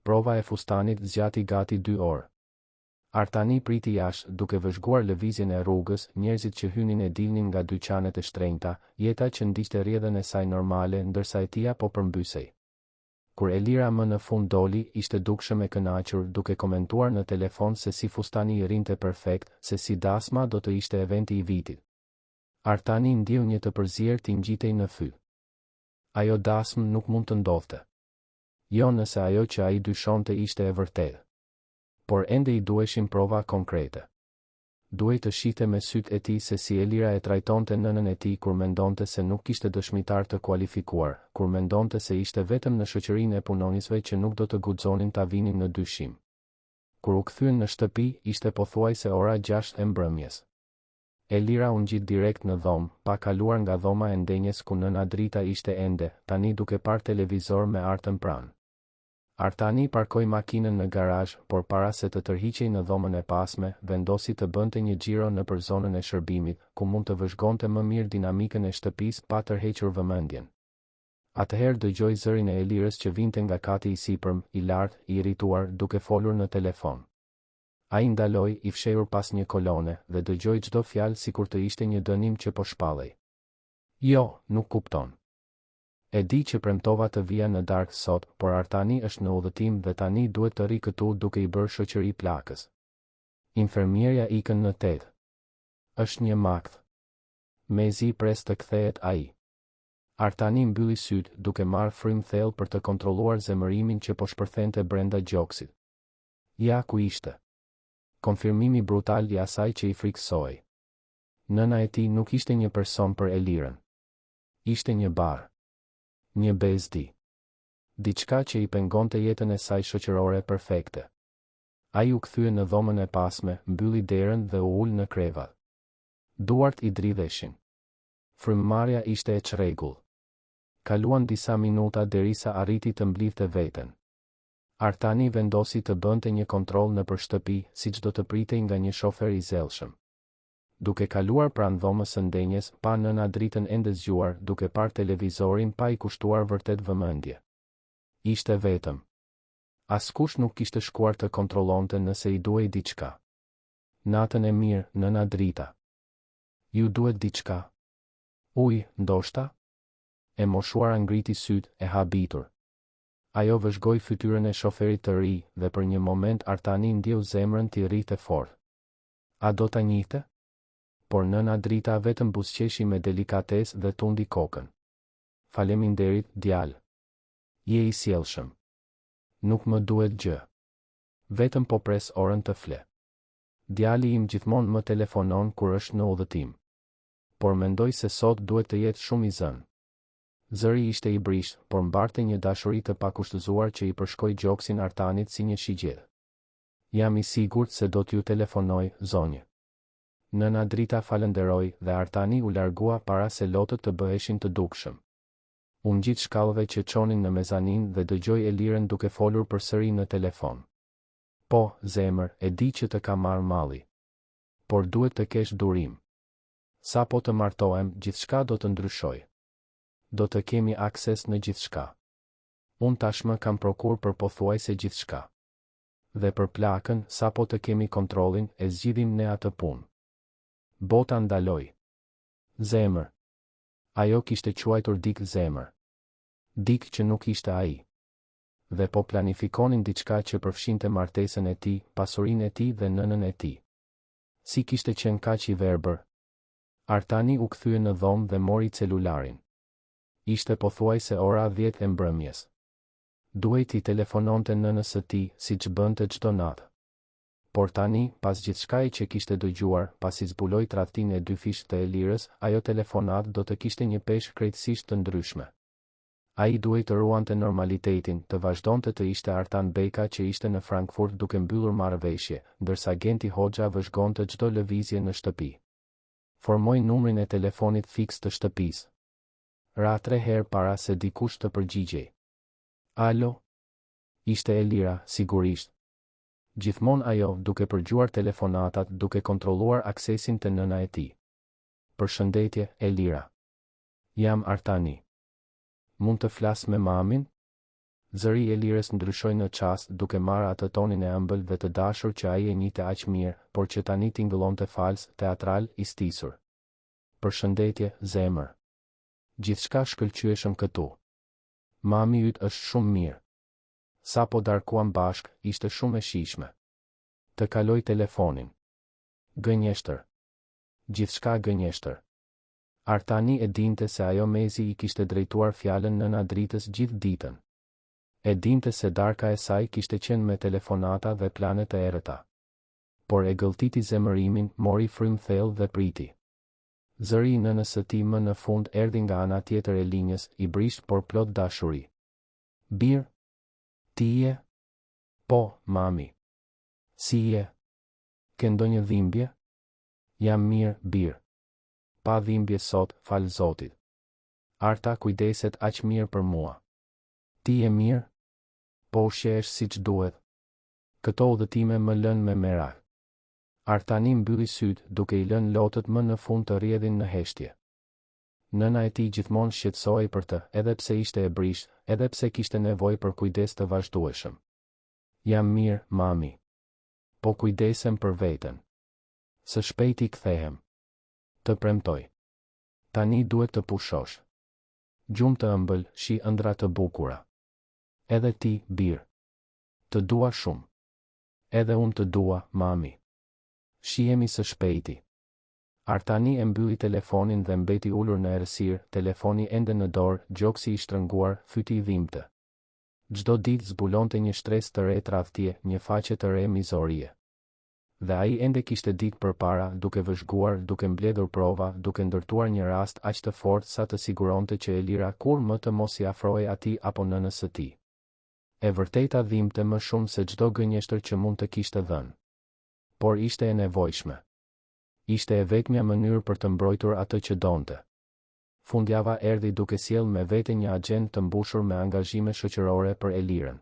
Speaker 1: Prova e fustanit zgjati gati 2 orë. Artani priti jashtë, duke vëzhguar lëvizjen e rrugës, njerëzit që hynin e dilnin nga dyqanet e shtrenjta, jeta që ndiqte rrjedhën e saj normale, ndërsa e tija po përmbysej. Kur Elira më në fund doli, ishte dukshëm e kënaqur, duke komentuar në telefon se si fustani i rinte perfekt, se si dasma do të ishte eventi i vitit. Artani ndjeu një të përzier t'i ngjitej në fy. Ajo dasmë nuk mund të ndodhte. Jo nëse ajo që ai dyshonte ishte e vërtetë. Por ende i duheshin prova konkrete. Duhej të shihte me sytë e tij se si Elira e trajtonte nënën e tij kur mendonte se nuk kishte dëshmitar të kualifikuar, kur mendonte se ishte vetëm në shoqërinë e punonisëve që nuk do të guxonin ta vinin në dyshim. Kur u kthyen në shtëpi, ishte pothuajse ora 6 e mbrëmjes. Elira u ngjit direkt në dhomë, pa kaluar nga dhoma e ndenjes ku nëna Drita ishte ende, tani duke parë televizor me Artën pranë. Artani parkoi makinën në garazh, por para se të tërhiqej në dhomën e pasme, vendosi të bënte një xhiro nëpër zonën e shërbimit, ku mund të vëzhgonte më mirë dinamikën e shtëpisë pa tërhequr vëmendjen. Atëherë dëgjoi zërin e Elirës që vinte nga kati i sipërm, i lartë, i irrituar, duke folur në telefon. Ai ndaloi, i fshehur pas një kolone, dhe dëgjoi çdo fjalë sikur të ishte një dënim që po shpallej. Jo, nuk kupton. E di që premtova të vija në darkë sot, por Artani është në udhëtim dhe tani duhet të rri këtu duke i bërë shoqëri plakës. Infermierja ikën në 8. Është një makth. Mezi pres të kthehet ai. Artani mbylli syt, duke marrë frym thellë për të kontrolluar zemërimin që po shpërthente brenda gjoksit. Ja ku ishte. Konfirmimi brutal i asaj që i friksoi. Nëna e tij nuk ishte një person për Elirën. Ishte një barë. Një bezdi. Diçka që i pengonte jetën e saj shoqërore perfekte. Ai u kthye në dhomën e pasme, mbylli derën dhe u ul në krevat. Duart i dridheshin. Frymëmarrja ishte e çrregull. Kaluan disa minuta derisa arriti të mblidhte veten. Artani vendosi të bënte një kontroll nëpër shtëpi, siç do të pritej nga një shofer i zellshëm. Duke kaluar pranë dhomës së ndenjes, pa nëna Dritën ende zgjuar, duke parë televizorin pa i kushtuar vërtet vëmendje. Ishte vetëm. Askush nuk kishte shkuar të kontrollonte nëse i duhej diçka. Natën e mirë, nëna Drita. Ju duhet diçka? Ndoshta? E moshuara ngriti syt, e habitur. Ajo vëzhgoi fytyrën e shoferit të ri, dhe për një moment Artani ndjeu zemrën t'i rrite fort. A do ta njihte? Por nëna Drita vetëm buzëqeshi me delikatesë dhe tundi kokën. Faleminderit, djalë. Je i sjellshëm. Nuk më duhet gjë. Vetëm po pres orën të fle. Djali im gjithmonë më telefonon kur është në udhëtim. Por mendoj se sot duhet të jetë shumë i zënë. Zëri ishte i brisht, por mbarte një dashuri të pakushtëzuar që i përshkoi gjoksin Artanit si një shigjet. Jam I sigurt se do t'ju telefonoj, zonjë. Nëna Drita falenderoi dhe Artani u largua para se lotët të bëheshin të dukshëm. U ngjit shkallëve që çonin në mezanin dhe dëgjoj Elirën duke folur përsëri në telefon. Po, zemër, e di që të ka marrë malli. Por duhet të kesh durim. Sa po të martohem, gjithçka do të ndryshoj. Do të kemi akses në gjithçka. Unë tashmë kam prokur për pothuajse gjithçka. Dhe për plakën, sa po të kemi kontrollin, e zgjidhim ne atë punë. Bota ndaloi. Zemër. Ajo kishte quajtur Dik zemër. Dik që nuk ishte ai. Dhe po planifikonin diçka që përfshinte martesën e tij, pasurinë e tij dhe nënën e tij. Si kishte qenë kaq I verbër. Artani u kthye në dhomë dhe mori celularin. Ishte pothuajse ora 10 e mbrëmjes. Duhej t'i telefononte nënës së tij, siç bënte çdo natë. Por tani, pas gjithçkaje që kishte dëgjuar, pasi zbuloi tradhtinë e dy fishë të Elirës, ajo telefonat do të kishte një peshë krejtësisht të ndryshme. Ai duhej të ruante normalitetin, të vazhdonte të ishte Artan Beka që ishte në Frankfurt duke mbyllur marrëveshje, ndërsa Genti Hoxha vëzhgonte çdo lëvizje në shtëpi. Formoi numrin e telefonit fiks të shtëpisë. Ra 3 herë para se dikush të përgjigjej. Alo? Ishte Elira, sigurisht. Gjithmonë ajo, duke përgjuar telefonatat, duke kontrolluar aksesin të nëna e tij. Përshëndetje, Elira. Jam Artani. Mund të flas me mamin? Zëri Elirës ndryshoi në çast, duke marrë atë tonin e ëmbël dhe të dashur që ai e njihte aq mirë, por që tani tingëllonte fals, teatral, I stisur. Përshëndetje, zemër. Gjithçka shkëlqyeshëm këtu. Mami yt është shumë mirë. Sa po darkuam bashk, ishte shumë e shijshme. Të kaloj telefonin. Gënjeshtër. Gjithçka gënjeshtër. Artani e dinte se ajo mezi I kishte drejtuar fjalën nëna Dritës gjithë ditën. E dinte se darka e saj kishte qenë me telefonata dhe plane të errëta. Por e gëlltiti zemërimin, mori frym thellë dhe priti. Zëri I nënës së tij më në fund erdhi nga ana tjetër e linjës, I brisht por plot dashuri. Bir? Ti je? Po, mami. Si je? Ke ndonjë dhimbje? Jam mirë, bir. Pa dhimbje sot, fal Zotit. Arta kujdeset aq mirë për mua. Ti je mirë? Po ushqehesh siç duhet. Këto udhëtime më lën me merak. Artani mbylli syt, duke I lënë lotët më në fund të rrjedhin në heshtje. Nëna e tij gjithmonë shqetësohej për të, edhe pse ishte e brisht, edhe pse kishte nevojë për kujdes të vazhdueshëm. Jam mirë, mami. Po kujdesem për veten. Së shpejti kthehem. Të premtoj. Tani duhet të pushosh. Gjumë të ëmbël, shi ëndra të bukura. Edhe ti, bir. Të dua shumë. Edhe unë të dua, mami. Shihemi së shpejti. Artani e mbylli telefonin dhe mbeti ulur në errësirë, telefoni ende në dorë, gjoksi I shtrënguar, fyti I dhimbte. Çdo ditë zbulonte një shtresë të re tradhtie, një faqe të re mizorie. Dhe ai ende kishte ditë përpara, duke vëzhguar, duke mbledhur prova, duke ndërtuar një rast aq të fortë sa të siguronte që Elira kur më të mos I afrohej atij apo nënës së tij. E vërteta dhimbte më shumë se çdo gënjeshtër që mund të kishte dhënë. Por ishte e nevojshme. Ishte e vetmja mënyrë për të mbrojtur atë që donte. Fundjava erdhi duke sjellë me vete një agjend të mbushur me angazhime shoqërore për Elirën.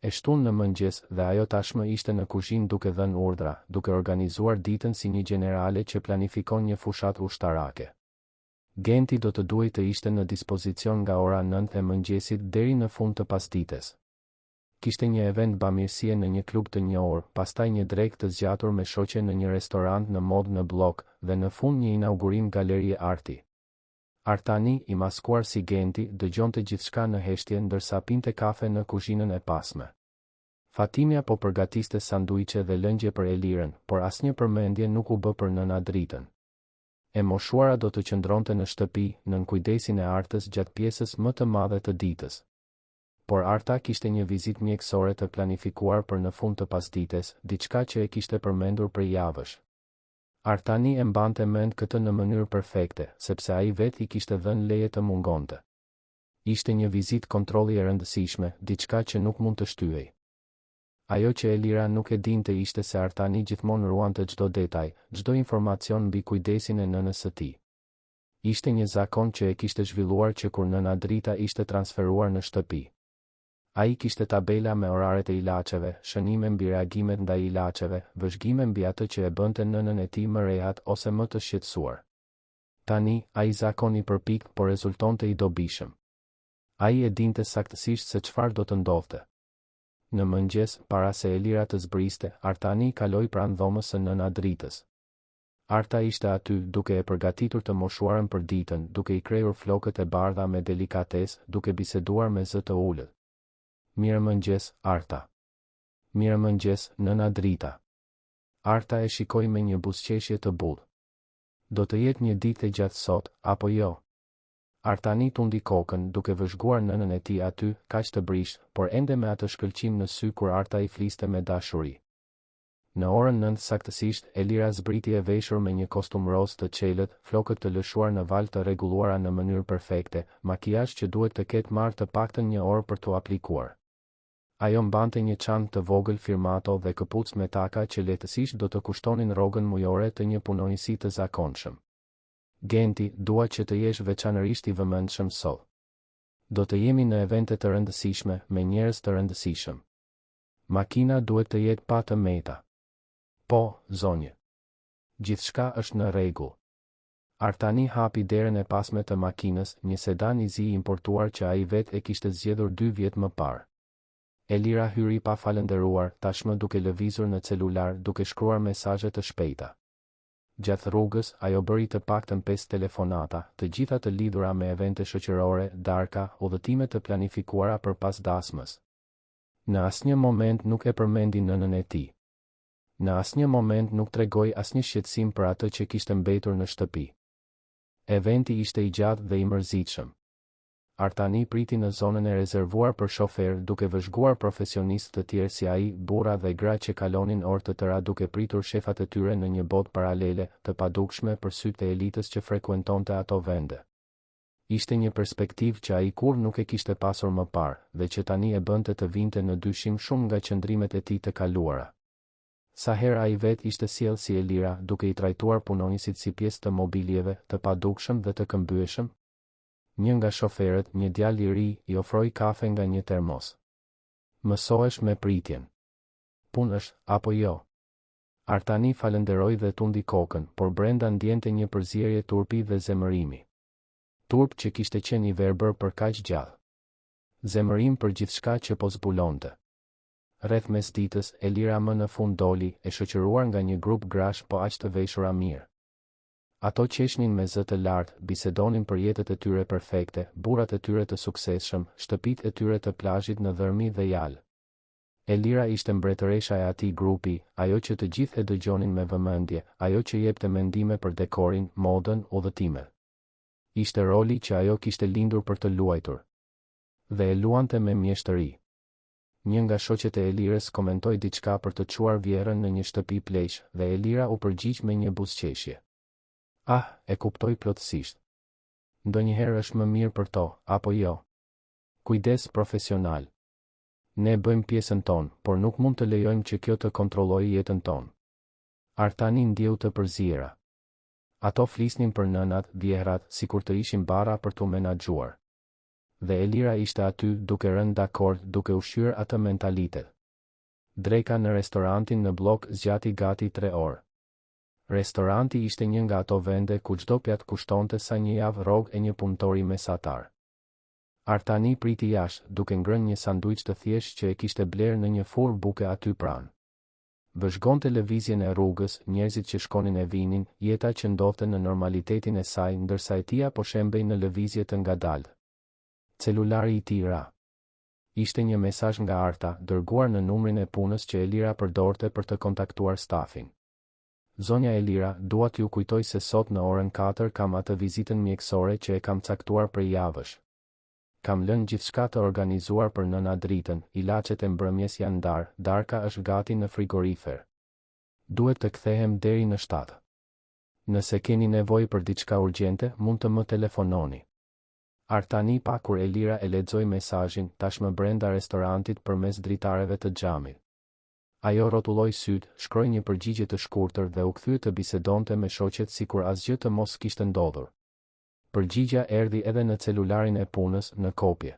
Speaker 1: E shtunë në mëngjes dhe ajo tashmë ishte në kuzhinë duke dhënë urdhra, duke organizuar ditën si një generale që planifikon një fushatë ushtarake. Genti do të duhej të ishte në dispozicion nga ora 9 e mëngjesit deri në fund të pasdites. Kishte një event bamirësie në një klub të njohur, pastaj një drekë të zgjatur me shoqe në një restorant në mod në blok, dhe në fund një inaugurim galerie arti. Artani, I maskuar si Genti, dëgjonte gjithçka në heshtje ndërsa pinte kafe në kuzhinën e pasme. Fatimia po përgatiste sanduiqe dhe lëngje për Elirën, por asnjë përmendje nuk u bë për nëna Dritën. E moshuara do të qëndronte në shtëpi, nën kujdesin e Artës gjatë pjesës më të madhe të ditës. Por Arta kishte një vizitë mjekësore të planifikuar për në fund të pasdites, diçka që e kishte përmendur për javësh. Artani e mbante mend këtë në mënyrë perfekte, sepse ai vetë I kishte dhënë leje të mungonte. Ishte një vizitë kontrolli e rëndësishme, diçka që nuk mund të shtyhej. Ajo që Elira nuk e dinte ishte se Artani gjithmonë ruante çdo detaj, çdo informacion mbi kujdesin e nënës së tij. Ishte një zakon që e kishte zhvilluar që kur nëna Drita ishte transferuar në shtëpi. Ai kishte tabela me oraret e ilaçeve, shënime mbi reagimet ndaj ilaçeve, vëzhgime mbi atë që e bënte nënën e tij më rehat ose më të shqetësuar. Tani, ai zakon i përpikt, por rezultonte i dobishëm. Ai e dinte saktësisht se çfarë do të ndodhte. Në mëngjes, para se Elira të zbriste, Artani kaloi pranë dhomës së nëna Dritës. Arta ishte aty, duke e përgatitur të moshuarën për ditën, duke i krejur flokët e bardha me delikatesë, duke biseduar me zë të ulët. Mirëmëngjes, Arta. Mirëmëngjes, nëna Drita. Arta e shikoi me një buzëqeshje të butë. Do të jetë një ditë e gjatë sot, apo jo? Artani tundi kokën, duke vëzhguar nënën e tij aty, kaq të brishtë, por ende me atë shkëlqim në sy kur Arta i fliste me dashuri. Në orën 9 saktësisht, Elira zbriti e veshur me një kostum roz të qelët, flokët të lëshuar në val të rregulluara në mënyrë perfekte, makijazh që duhet të ketë marrë të paktën një orë për t'u aplikuar. Ajo mbante një çantë të vogël firmato dhe këpucë me taka që lehtësisht do të kushtonin rrogën mujore të një punonjësi të zakonshëm. Genti, dua që të jesh veçanërisht i vëmendshëm sot. Do të jemi në evente të rëndësishme, me njerëz të rëndësishëm. Makina duhet të jetë pa të meta. Po, zonjë. Gjithçka është në rregull. Artani hapi derën e pasme të makinës, një sedan i zi importuar që ai vetë e kishte zgjedhur 2 vjet më parë. Elira hyri pa falënderuar, tashmë duke lëvizur në celular, duke shkruar mesazhe të shpejta. Gjatë rrugës, ajo bëri të paktën 5 telefonata, të gjitha të lidhura me evente shoqërore, darka, udhëtime të planifikuara për pas dasmës. Në asnjë moment nuk e përmendi nënën e tij. Në asnjë moment nuk tregoi asnjë shqetësim për atë që kishte mbetur në shtëpi. Eventi ishte i gjatë dhe i mërzitshëm. Artani priti në zonën e rezervuar për shofer, duke vëzhguar profesionistë të tjerë si ai, burra dhe gra që kalonin orë të tëra duke pritur shefat e tyre në një botë paralele, të padukshme për sytë e elitës që frekuentonte ato vende. Ishte një perspektivë që ai kur nuk e kishte pasur më parë, dhe që tani e bënte të vinte në dyshim shumë nga qëndrimet e tij të kaluara. Sa herë ai vetë ishte sjellë si Elira, duke i trajtuar punonjësit si pjesë të mobiljeve, të padukshëm dhe të këmbyeshëm? Një nga shoferët, një djalë i ri, i ofroi kafe nga një termos. Mësohesh me pritjen. Punësh, apo jo? Artani falenderoi dhe tundi kokën, por brenda ndjente një përzierje turpi dhe zemërimi. Turp që kishte qenë i verbër për kaq gjallë. Zemërim për gjithçka që po zbulonte. Rreth mesditës, Elira më në fund doli, e shoqëruar nga një grup grash po aq të veshura mirë. Ato qeshnin me zë të lartë, bisedonin për jetët e tyre perfekte, burrat e tyre të suksesshëm, shtëpitë e tyre të plazhit në dhërmi dhe jalë. Elira ishte mbretëresha e atij grupi, ajo që të gjithë e dëgjonin me vëmendje, ajo që jepte mendime për dekorin, modën, udhëtimet. Ishte roli që ajo kishte lindur për të luajtur. Dhe e luante me mjeshtëri. Një nga shoqet e Elirës komentoi diçka për të çuar vjerën në një shtëpi pleq, dhe Elira u përgjigj me një buzëqeshje. Ah, e kuptoj plotësisht. Ndonjëherë është më mirë për to, apo jo? Kujdes profesional. Ne bëjmë pjesën tonë, por nuk mund të lejojmë që kjo të kontrollojë jetën tonë. Artani ndjeu të përziera. Ato flisnin për nënat, vjehrat, sikur të ishin bara për t'u menaxhuar. Dhe Elira ishte aty, duke rënë dakord, duke ushqyer atë mentalitet. Dreka në restorantin në blok zgjati gati 3 orë. Restoranti ishte një nga ato vende ku çdo pjatë kushtonte sa një javë rrogë e një punëtori mesatar. Artani priti jashtë, duke ngrënë një sanduiç të thjeshtë që e kishte blerë në një furrë buke aty pranë. Vëzhgonte lëvizjen e rrugës, njerëzit që shkonin e vinin, jeta që ndodhte në normalitetin e saj, ndërsa e tia po shembej në lëvizje të ngadaltë. Celulari i tij ra. Ishte një mesazh nga Arta, dërguar në numrin e punës që Elira përdorte për të kontaktuar stafin. Zonja Elira, dua t'ju kujtoj se sot në orën 4 kam atë vizitën mjekësore që e kam caktuar për javësh. Kam lënë gjithçka të organizuar për nëna Dritën, ilaçet e mbrëmjes janë ndarë, darka është gati në frigorifer. Duhet të kthehem deri në 7. Nëse keni nevojë për diçka urgjente, mund të më telefononi. Artani pa kur Elira e lexoi mesazhin, tashmë brenda restorantit përmes dritareve të xhamit. Ajo rrotulloi syt, shkroi një përgjigje të shkurtër dhe u kthye të bisedonte me shoqet sikur asgjë të mos kishte ndodhur. Përgjigja erdhi edhe në celularin e punës, në kopje.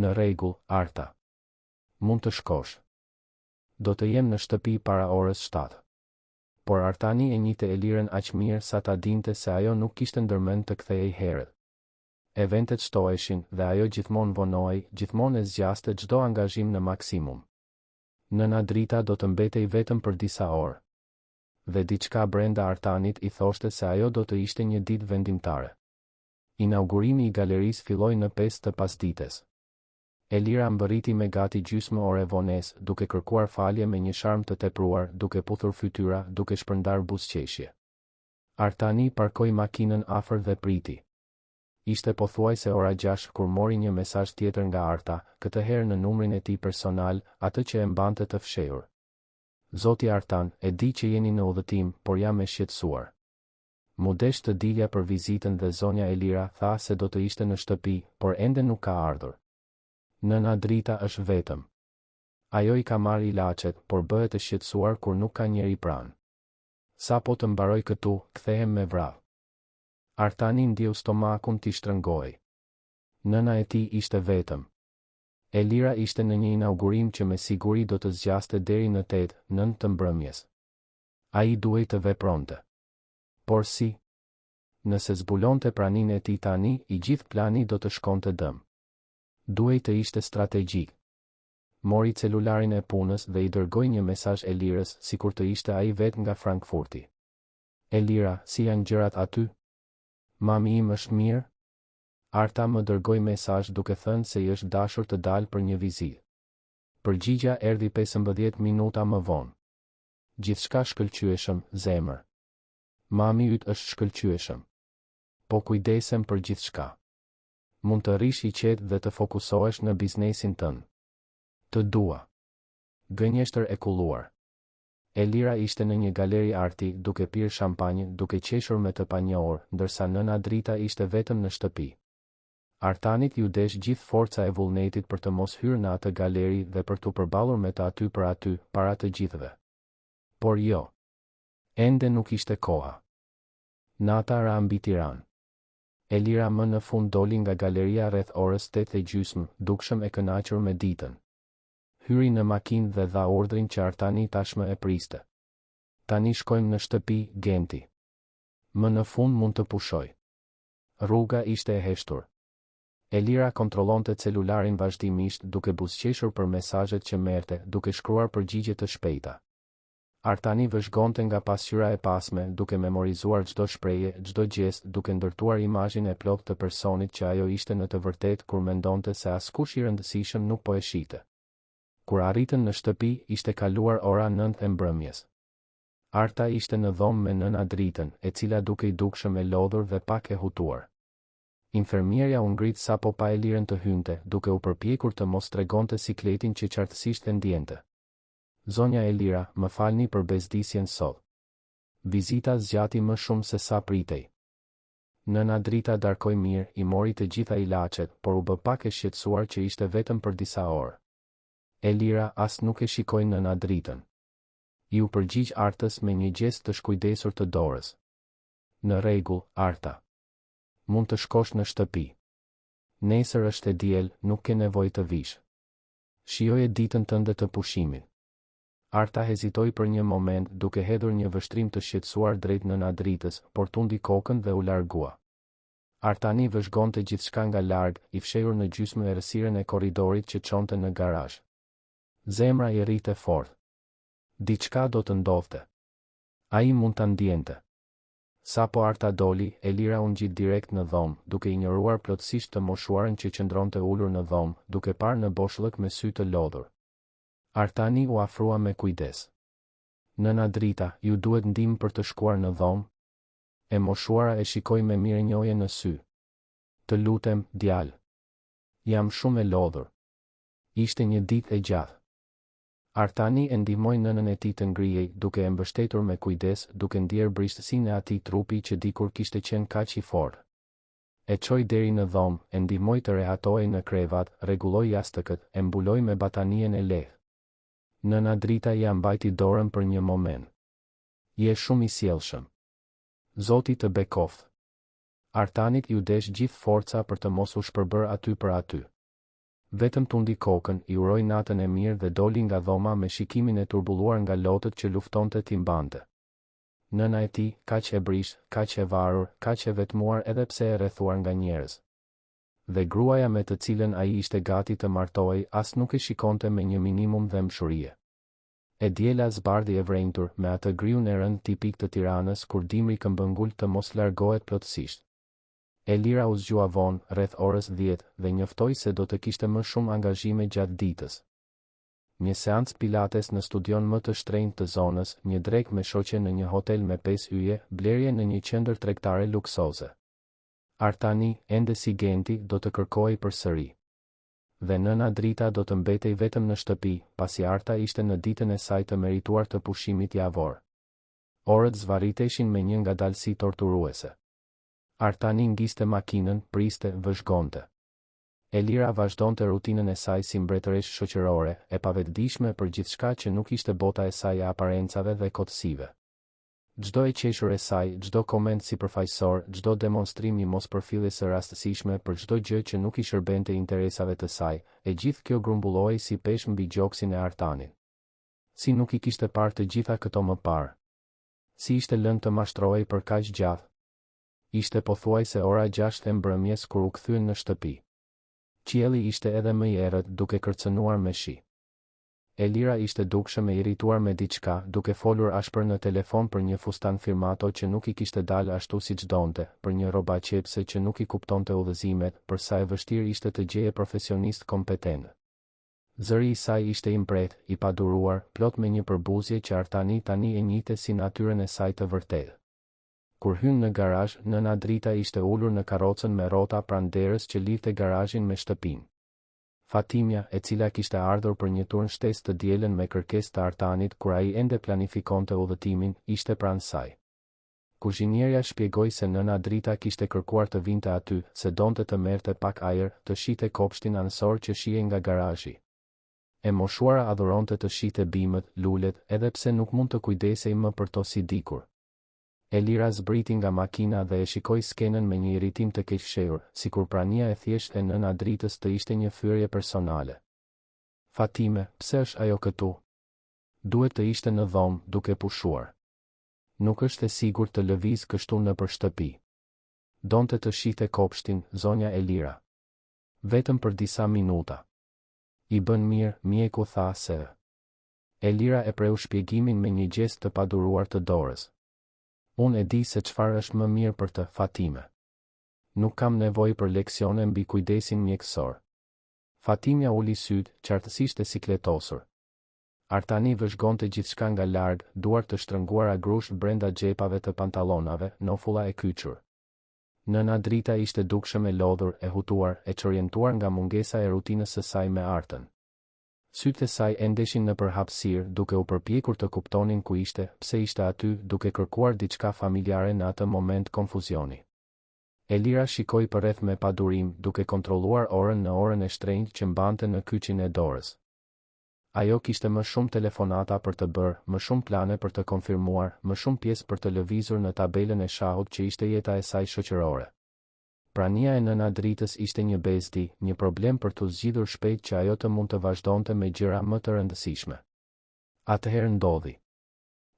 Speaker 1: Në rregull, Arta. Mund të shkosh. Do të jem në shtëpi para orës 7. Por Artani e njihte Elirën aq mirë sa ta dinte se ajo nuk kishte ndërmend të kthehej herët. Eventet shtoheshin dhe ajo gjithmonë vonohej, gjithmonë e zgjaste çdo angazhim në maksimum. Nëna Drita do të mbetej vetëm për disa orë. Dhe diçka brenda Artanit i thoshte se ajo do të ishte një ditë vendimtare. Inaugurimi i galerisë filloi në 5 të pasdites. Elira mbërriti me gati gjysmë ore vonesë, duke kërkuar falje me një sharm të tepruar, duke puthur fytyra, duke shpërndar buzëqeshje. Artani parkoi makinën afër dhe priti. Ishte pothuajse ora 6 kur mori një mesazh tjetër nga Arta, këtë herë në numrin e tij personal, atë që e mbante të fshehur. Zoti Artan, e di që jeni në udhëtim, por jam e shqetësuar. Mu desh të dilja për vizitën dhe zonja Elira tha se do të ishte në shtëpi, por ende nuk ka ardhur. Nëna Drita është vetëm. Ajo i ka marrë ilaçet, por bëhet e shqetësuar kur nuk ka njeri pranë. Sa po të mbaroj këtu, kthehem me vrap. Artani ndjeu stomakun t'i shtrëngoi. Nëna e tij ishte vetëm. Elira ishte në një inaugurim që me siguri do të zgjaste deri në 8-9 të mbrëmjes. Ai duhej të vepronte. Por si? Nëse zbulonte praninë e tij tani, i gjithë plani do të shkonte dëm. Duhej të ishte strategjik. Mori celularin e punës dhe i dërgoi një mesazh Elirës, sikur të ishte ai vetë nga Frankfurti. Elira, si janë gjërat aty? Mami im është mirë? Arta më dërgoi mesazh duke thënë se i është dashur të dalë për një vizitë. Përgjigja erdhi 15 minuta më vonë. Gjithçka shkëlqyeshëm, zemër. Mami yt është shkëlqyeshëm. Po kujdesem për gjithçka. Mund të rish i qetë dhe të fokusohesh në biznesin tënd. Të dua. Gënjeshtër e kulluar. Elira ishte në një galeri arti, duke pirë shampanjë, duke qeshur me të panjohur, ndërsa nëna Drita ishte vetëm në shtëpi. Artanit ju desh gjithë forca e vullnetit për të mos hyrë në atë galeri dhe për t'u përballur me të aty për aty, para të gjithëve. Por jo. Ende nuk ishte koha. Nata ra mbi Tiranë. Elira më në fund doli nga galeria rreth orës 8:30, dukshëm e kënaqur me ditën. Hyri në makinë dhe dha urdhrin që Artani tashmë e priste. Tani shkojmë në shtëpi, Genti. Më në fund mund të pushoj. Rruga ishte e heshtur. Elira kontrollonte celularin vazhdimisht, duke buzëqeshur për mesazhet që merrte, duke shkruar përgjigje të shpejta. Artani vëzhgonte nga pasqyra e pasme, duke memorizuar çdo shprehje, çdo gjest, duke ndërtuar imazhin e plotë të personit që ajo ishte në të vërtetë kur mendonte se askush i rëndësishëm nuk po e shihte. Kur arritën në shtëpi, ishte kaluar ora 9 e mbrëmjes. Arta ishte në dhomë me nëna Dritën, e cila duke i dukshëm e lodhur dhe pak e hutuar. Infermierja u ngrit sapo pa Elirën të hynte, duke u përpjekur të mos tregonte sikletin që qartësisht e ndjente. Zonja Elira, më falni për bezdisjen sot. Vizita zgjati më shumë se sa pritej. Nëna Drita darkoi mirë, i mori të gjitha ilaçet, por u bë pak e shqetësuar që ishte vetëm për disa orë. Elira as nuk e shikoi nëna Dritën. Ju përgjigj Artës me një gjest të shkujdesur të dorës. Në rregull, Arta. Mund të shkosh në shtëpi. Nesër është e diel, nuk ke nevojë të vish. Shijoje ditën tënde të pushimit. Arta hezitoi për një moment, duke hedhur një vështrim të shqetësuar drejt nëna Dritës, por tundi kokën dhe u largua. Artani vëzhgonte gjithçka nga larg, i fshehur në gjysmë errësirën e korridorit që çonte në garazh. Zemra i rrite fort. Diçka do të ndodhte. Ai mund ta ndjente. Sa po Arta doli, Elira u ngjit direkt në dhomë, duke injoruar plotësisht të moshuarën që qëndronte ulur në dhomë, duke parë në boshllëk me sy të lodhur. Artani u afrua me kujdes. Nëna Drita, ju duhet ndihmë për të shkuar në dhomë? E moshuara e shikoi me mirënjohje në sy. Të lutem, djalë. Jam shumë e lodhur. Ishte një ditë e gjatë. Artani e ndihmoi nënën e tij të ngrihej, duke e mbështetur me kujdes, duke ndier brishtësinë e atij trupi që dikur kishte qenë kaq i fortë. E çoi deri në dhomë, e ndihmoi të rehatohej në krevat, rregulloi jastëkët, e mbuloi me batanien e lehtë. Nëna Drita ja mbajti dorën për një moment. Je shumë i sjellshëm. Zoti të bekoft. Artanit ju desh gjithë forca për të mos u shpërbër aty për aty. Vetëm tundi kokën, i uroj natën e mirë dhe doli nga dhoma me shikimin e turbulluar nga lotët që luftonte t'i mbante. Nëna e tij, kaq e brish, kaq e varur, kaq e vetmuar edhe pse e rrethuar nga njerëz. Dhe gruaja me të cilën ai ishte gati të martohej as nuk e shikonte me një minimum dëmshurie. E diela zbardhi e vrenjtur me atë griun e rënd tipik të Tiranës kur dimri këmbëngul të mos largohet plotësisht. Elira u zgjua vonë, rreth orës 10, dhe njoftoi se do të kishte më shumë angazhime gjatë ditës. Një seancë pilates në studion më të shtrenjtë të zonës, një drekë me shoqe në një hotel me 5 yje, blerje në një qendër tregtare luksoze. Artani, ende si genti, do të kërkojë përsëri. Dhe nëna Drita do të mbetej vetëm në shtëpi, pasi Arta ishte në ditën e saj të merituar të pushimit javor. Orët zvarriteshin me një ngadalësi torturuese. Artani ngiste makinën, priste, vëzhgonte. Elira vazhdonte rutinën e saj si mbretëresh shoqërore, e pavetëdijshme për gjithçka që nuk ishte bota e saj e aparencave dhe kotësive. Çdo e qeshur e saj, çdo koment sipërfaqësor, çdo demonstrim i mospërfilljes së rastësishme për çdo gjë që nuk i shërbente interesave të saj, e gjithë kjo grumbullohej si peshë mbi gjoksin e Artanit. Si nuk i kishte parë të gjitha këto më parë? Si ishte lënë të mashtrohej për kaq gjatë? Ishte pothuajse ora 6 e mbrëmjes kur u kthyen në shtëpi. Qielli ishte edhe më i errët, duke kërcënuar me shi. Elira ishte dukshëm e irrituar me diçka, duke folur ashpër në telefon për një fustan firmato që nuk i kishte dalë ashtu siç donte, për një rroba qepse që nuk i kuptonte udhëzimet, për sa e vështirë ishte të gjeje profesionist kompetent. Zëri i saj ishte i mbret, i paduruar, plot me një përbuzje që Artani tani e njihte si natyrën e saj të vërtetë. Kur hyn në garazh, nëna Drita ishte ulur në karrocën me rrota pranë derës që lidhte garazhin me shtëpinë. Fatimja, e cila kishte ardhur për një turn shtesë të dielën me kërkesë të Artanit kur ai ende planifikonte udhëtimin, ishte pranë saj. Kuzhinierja shpjegoi se nëna Drita kishte kërkuar të vinte aty, se donte të merrte pak ajër, të shite kopshtin anësor që shihej nga garazhi. E moshuara adhuronte të shite bimët, lulet, edhe pse nuk mund të kujdesej më për to si dikur. Elira zbriti nga makina dhe e shikoi skenën me një irritim të keqshehur, sikur prania e thjeshtë e nëna Dritës të ishte një thyrje personale. Fatime, pse është ajo këtu? Duhet të ishte në dhomë, duke pushuar. Nuk është e sigurt të lëviz kështu nëpër shtëpi. Donte të shite kopshtin, zonja Elira. Vetëm për disa minuta. I bën mirë, mjeku tha se. Elira e preu shpjegimin me një gjest të paduruar të dorës. Unë e di se çfarë është më mirë për të, Fatime. Nuk kam nevojë për leksione mbi kujdesin mjekësor. Fatimja uli syt, qartësisht e sikletosur. Artani vëzhgonte gjithçka nga larg, duart të shtrënguara grusht brenda xhepave të pantallonave, nofulla e kyçur. Nëna Drita ishte dukshëm e lodhur, e hutuar, e çorientuar nga mungesa e rutinës së saj me Artën. Sytë e saj endeshin në përhapësirë, duke u përpjekur të kuptonin ku ishte, pse ishte aty, duke kërkuar diçka familjare në atë moment konfuzioni. Elira shikoi përreth me padurim, duke kontrolluar orën në orën e shtrenjtë që mbante në kyçin e dorës. Ajo kishte më shumë telefonata për të bërë, më shumë plane për të konfirmuar, më shumë pjesë për të lëvizur në tabelën e shahut që ishte jeta e saj shoqërore. Prania e nëna Dritës ishte një bezdi, një problem për të zgjidhur shpejt që ajo të mund të vazhdonte me gjëra më të rëndësishme. Atëherë ndodhi.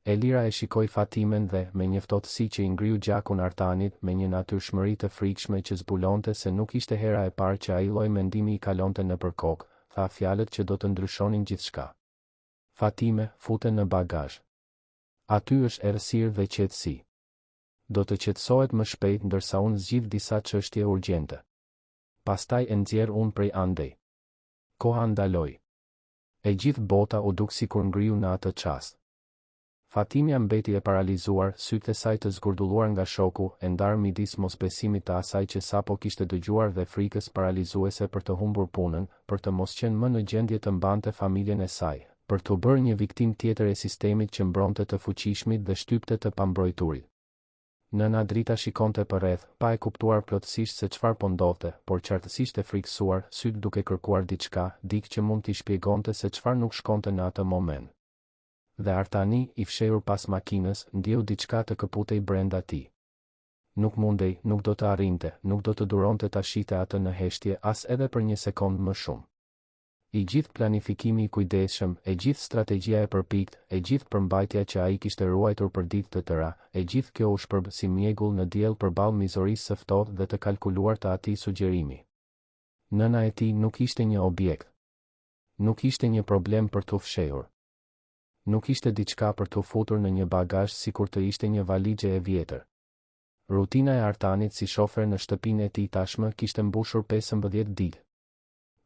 Speaker 1: Elira e shikoi Fatimen dhe, me një ftohtësi që i ngriu gjakun Artanit, me një natyrshmëri të frikshme që zbulonte se nuk ishte hera e parë që ai lloj mendimi i kalonte nëpër kokë, tha fjalët që do të ndryshonin gjithçka. Fatime, fute në bagazh. Aty është errësirë dhe qetësi. Do të qetësohet më shpejt ndërsa unë zgjidh disa çështje urgjente. Pastaj e nxjerr unë prej andej. Koha ndaloi. E gjithë bota u duk sikur ngriu në atë çast. Fatimja mbeti e paralizuar, sytë e saj të zgurdulluar nga shoku, e ndarë midis mosbesimit të asaj që sapo kishte dëgjuar dhe frikës paralizuese për të humbur punën, për të mos qenë më në gjendje të mbante familjen e saj, për të bërë një viktim tjetër e sistemit që mbronte të fuqishmit dhe shtypte të pambrojturit. Nëna Drita shikonte përreth, pa e kuptuar plotësisht se çfarë po ndodhte, por qartësisht e frikësuar, syt duke kërkuar diçka, dik që mund t'i shpjegonte se çfarë nuk shkonte në atë moment. Dhe Artani, i fshehur pas makinës, ndjeu diçka të këputej brenda tij. Nuk mundej, nuk do të arrinte, nuk do të duronte ta shite atë në heshtje as edhe për një sekond më shumë. I gjithë planifikimi i kujdesshëm, e gjithë strategjia e përpikt, e gjithë përmbajtja që ai kishte ruajtur për ditë të tëra, e gjithë kjo u shpërb si mjegull në diell përballë mizorisë së ftohtë dhe të kalkuluar të atij sugjerimi. Nëna e tij nuk ishte një objekt. Nuk ishte një problem për t'u fshehur. Nuk ishte diçka për t'u futur në një bagazh sikur të ishte një valixhe e vjetër. Rutina e Artanit si shofer në shtëpinë e tij tashmë kishte mbushur 15 ditë.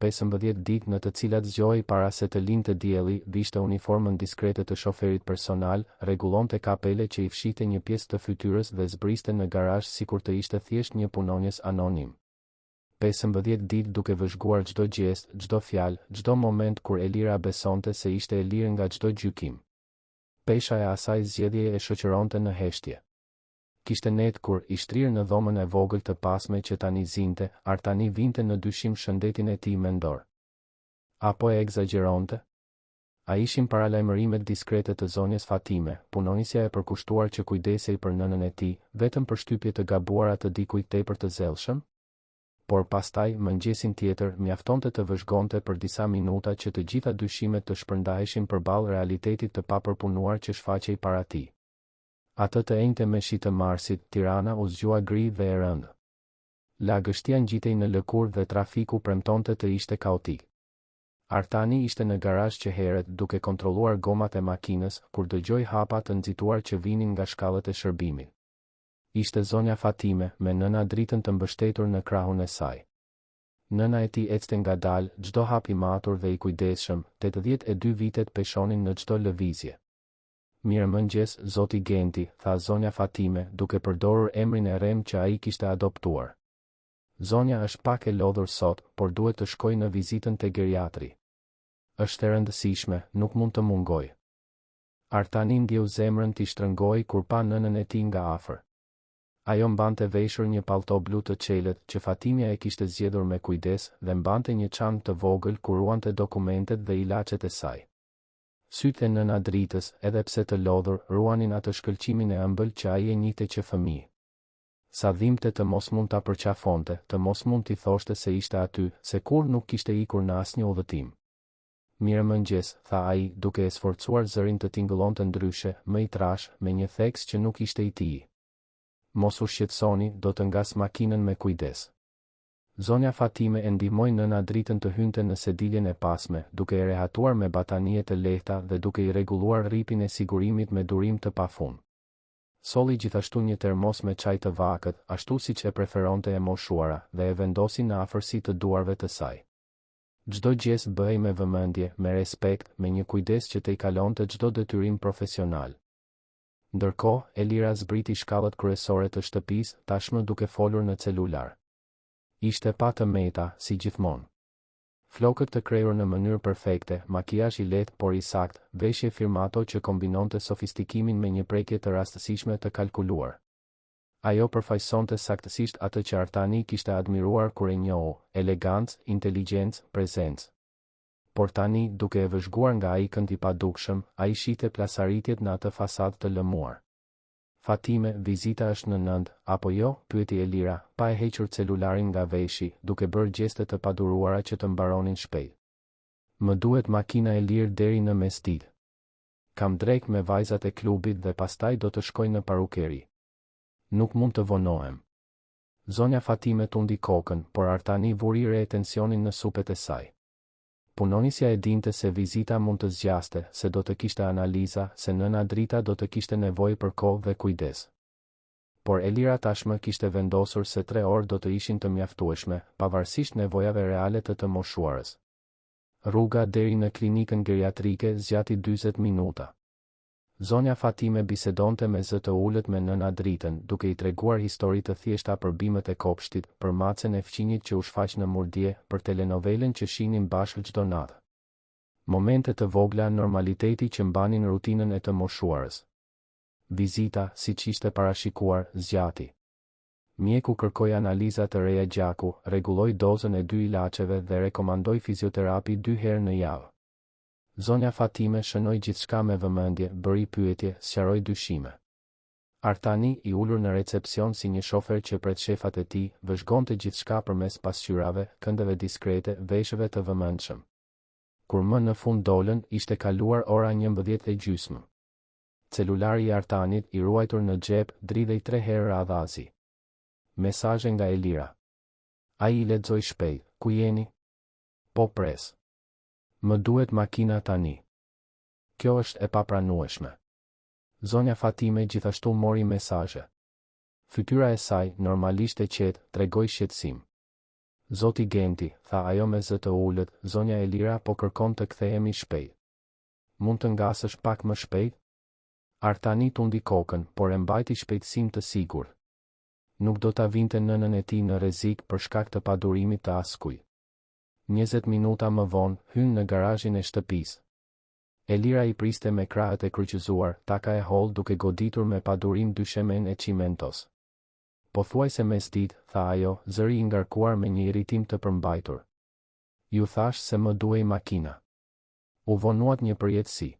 Speaker 1: 15 ditë në të cilat zgjohej para se të lindte dielli, vishte uniformën diskrete të shoferit personal, rregullonte kapele që i fshinte një pjesë të fytyrës dhe zbriste në garazh sikur të ishte thjesht një punonjës anonim. 15 ditë duke vëzhguar çdo gjest, çdo fjalë, çdo moment kur Elira besonte se ishte e lirë nga çdo gjykim. Pesha e asaj zgjedhjeje e shoqëronte në heshtje. Kishte net kur, i shtrirë në dhomën e vogël të pasme që tani zinte, Artani vinte në dyshim shëndetin e tij mendor. Apo e egzageronte? A ishin paralajmërimet diskrete të zonjës Fatime, punonisja e përkushtuar që kujdesej për nënën e tij, vetëm për shtypje të gabuara të dikujt tepër të zellshëm? Por pastaj, mëngjesin tjetër, mjaftonte të vëzhgonte për disa minuta që të gjitha dyshimet të shpërndaheshin përballë realitetit të papërpunuar që shfaqej para tij. Atë të enjte me shi të marsit, Tirana u zgjua gri dhe e rëndë. Lagështia ngjitej në lëkurë dhe trafiku premtonte të ishte kaotik. Artani ishte në garazh që herët, duke kontrolluar gomat e makinës, kur dëgjoi hapa të nxituar që vinin nga shkallët e shërbimit. Ishte zonja Fatime, me nëna Dritën të mbështetur në krahun e saj. Nëna e tij ecte ngadalë, çdo hap i matur dhe i kujdesshëm, 82 vitet peshonin në çdo lëvizje. Mirëmëngjes, zoti Genti, tha zonja Fatime, duke përdorur emrin e rem që ai kishte adoptuar. Zonja është pak e lodhur sot, por duhet të shkojë në vizitën te geriatri. Është e rëndësishme, nuk mund të mungoj. Artani ndjeu zemrën t'i shtrëngoi kur pa nënën e tij nga afër. Ajo mbante veshur një pallto blu të çelët që Fatimia e kishte zgjedhur me kujdes dhe mbante një çantë të vogël ku ruante dokumentet dhe ilaçet e saj. Sytë e nëna Dritës, edhe pse të lodhur, ruanin atë shkëlqimin e ëmbël që ai e njihte që fëmijë. Sa dhimbte të mos mund ta përqafonte, të mos mund t'i thoshte se ishte aty, se kur nuk kishte ikur në asnjë udhëtim. Mirëmëngjes, tha ai, duke e sforcuar zërin të tingëllonte ndryshe, më i trash, me një theks që nuk ishte i tij. Mos u shqetësoni, do të ngas makinën me kujdes. Zonja Fatime e ndihmoi nëna Dritën të hynte në sediljen e pasme, duke e rehatuar me batanie të lehta dhe duke i rregulluar rripin e sigurimit me durim të pafund. Solli gjithashtu një termos me çaj të vakët, ashtu siç e preferonte e moshuara, dhe e vendosi në afërsi të duarve të saj. Çdo gjest bëhej me vëmendje, me respekt, me një kujdes që t'i kalonte çdo detyrim profesional. Ndërkohë, Elira zbriti shkallët kryesore të shtëpisë, tashmë duke folur në celular. Ishte pa të meta, si gjithmonë. Flokët të krejur në mënyrë perfekte, makijazh i lehtë por i saktë, veshje firmato që kombinonte sofistikimin me një prekje të rastësishme të kalkuluar. Ajo përfaqësonte saktësisht atë që Artani kishte admiruar kur e njohu, elegancë, inteligjencë, prezencë. Por tani, duke e vëzhguar nga ai kënd i padukshëm, ai shihte plasaritjet në atë fasadë të lëmuar. Fatime, vizita është në 9, apo jo? Pyeti Elira, pa e hequr celularin nga veshi, duke bërë gjeste të paduruara që të mbaronin shpejt. Më duhet makina e lirë deri në mesditë. Kam drejt me vajzat e klubit dhe pastaj do të shkoj në parukeri. Nuk mund të vonohem. Zonja Fatime tundi kokën, por Artani vuri re tensionin në supet e saj. Punonisja e dinte se vizita mund të zgjaste, se do të kishte analiza, se nëna Drita do të kishte nevojë për kohë dhe kujdes. Por Elira tashmë kishte vendosur se 3 orë do të ishin të mjaftueshme, pavarësisht nevojave reale të moshuarës. Rruga deri në klinikën geriatrike zgjati 40 minuta. Zonja Fatime bisedonte me zë të ulët me nëna Dritën, duke i treguar histori të thjeshta për bimët e kopshtit, për macen e fqinjit që u shfaq në murdhje, për telenovelen që shihnin bashkë çdo natë. Momente të vogla normaliteti që mbanin rutinën e të moshuarës. Vizita, siç ishte parashikuar, zgjati. Mjeku kërkoi analiza të reja gjaku, rregulloi dozën e 2 ilaçeve dhe rekomandoi fizioterapi 2 herë në javë. Zonja Fatime shënoi gjithçka me vëmendje, bëri pyetje, sqaroi dyshime. Artani, i ulur në recepcion si një shofer që pret shefat e tij, vëzhgonte gjithçka përmes pasqyrave, këndeve diskrete, veshëve të vëmendshëm. Kur më në fund dolën, ishte kaluar ora 11:30. Celulari i Artanit, i ruajtur në xhep, dridhej 3 herë radhazi. Mesazhe nga Elira. Ai i lexoi shpejt. Ku jeni? Po pres. Më duhet makina tani. Kjo është e papranueshme. Zonja Fatime gjithashtu mori mesazhe. Fytyra e saj, normalisht e qetë, tregoi shqetësim. Zoti Genti, tha ajo me zë të ulët, zonja Elira po kërkon të kthehemi shpejt. Mund të ngasësh pak më shpejt? Artani tundi kokën, por e mbajti shpejtësim të sigurt. Nuk do ta vinte nënën e tij në rrezik për shkak të padurimit të askujt. 20 minuta më vonë, hyn në garazhin e shtëpisë. Elira i priste me krahët e kryqëzuar, taka e hollë duke goditur me padurim dyshemen e Cimentos. Pothuajse mesditë, tha ajo, zëri i ngarkuar me një irritim të përmbajtur. Ju thash se më duhej makina. U vonuat një përjetësi.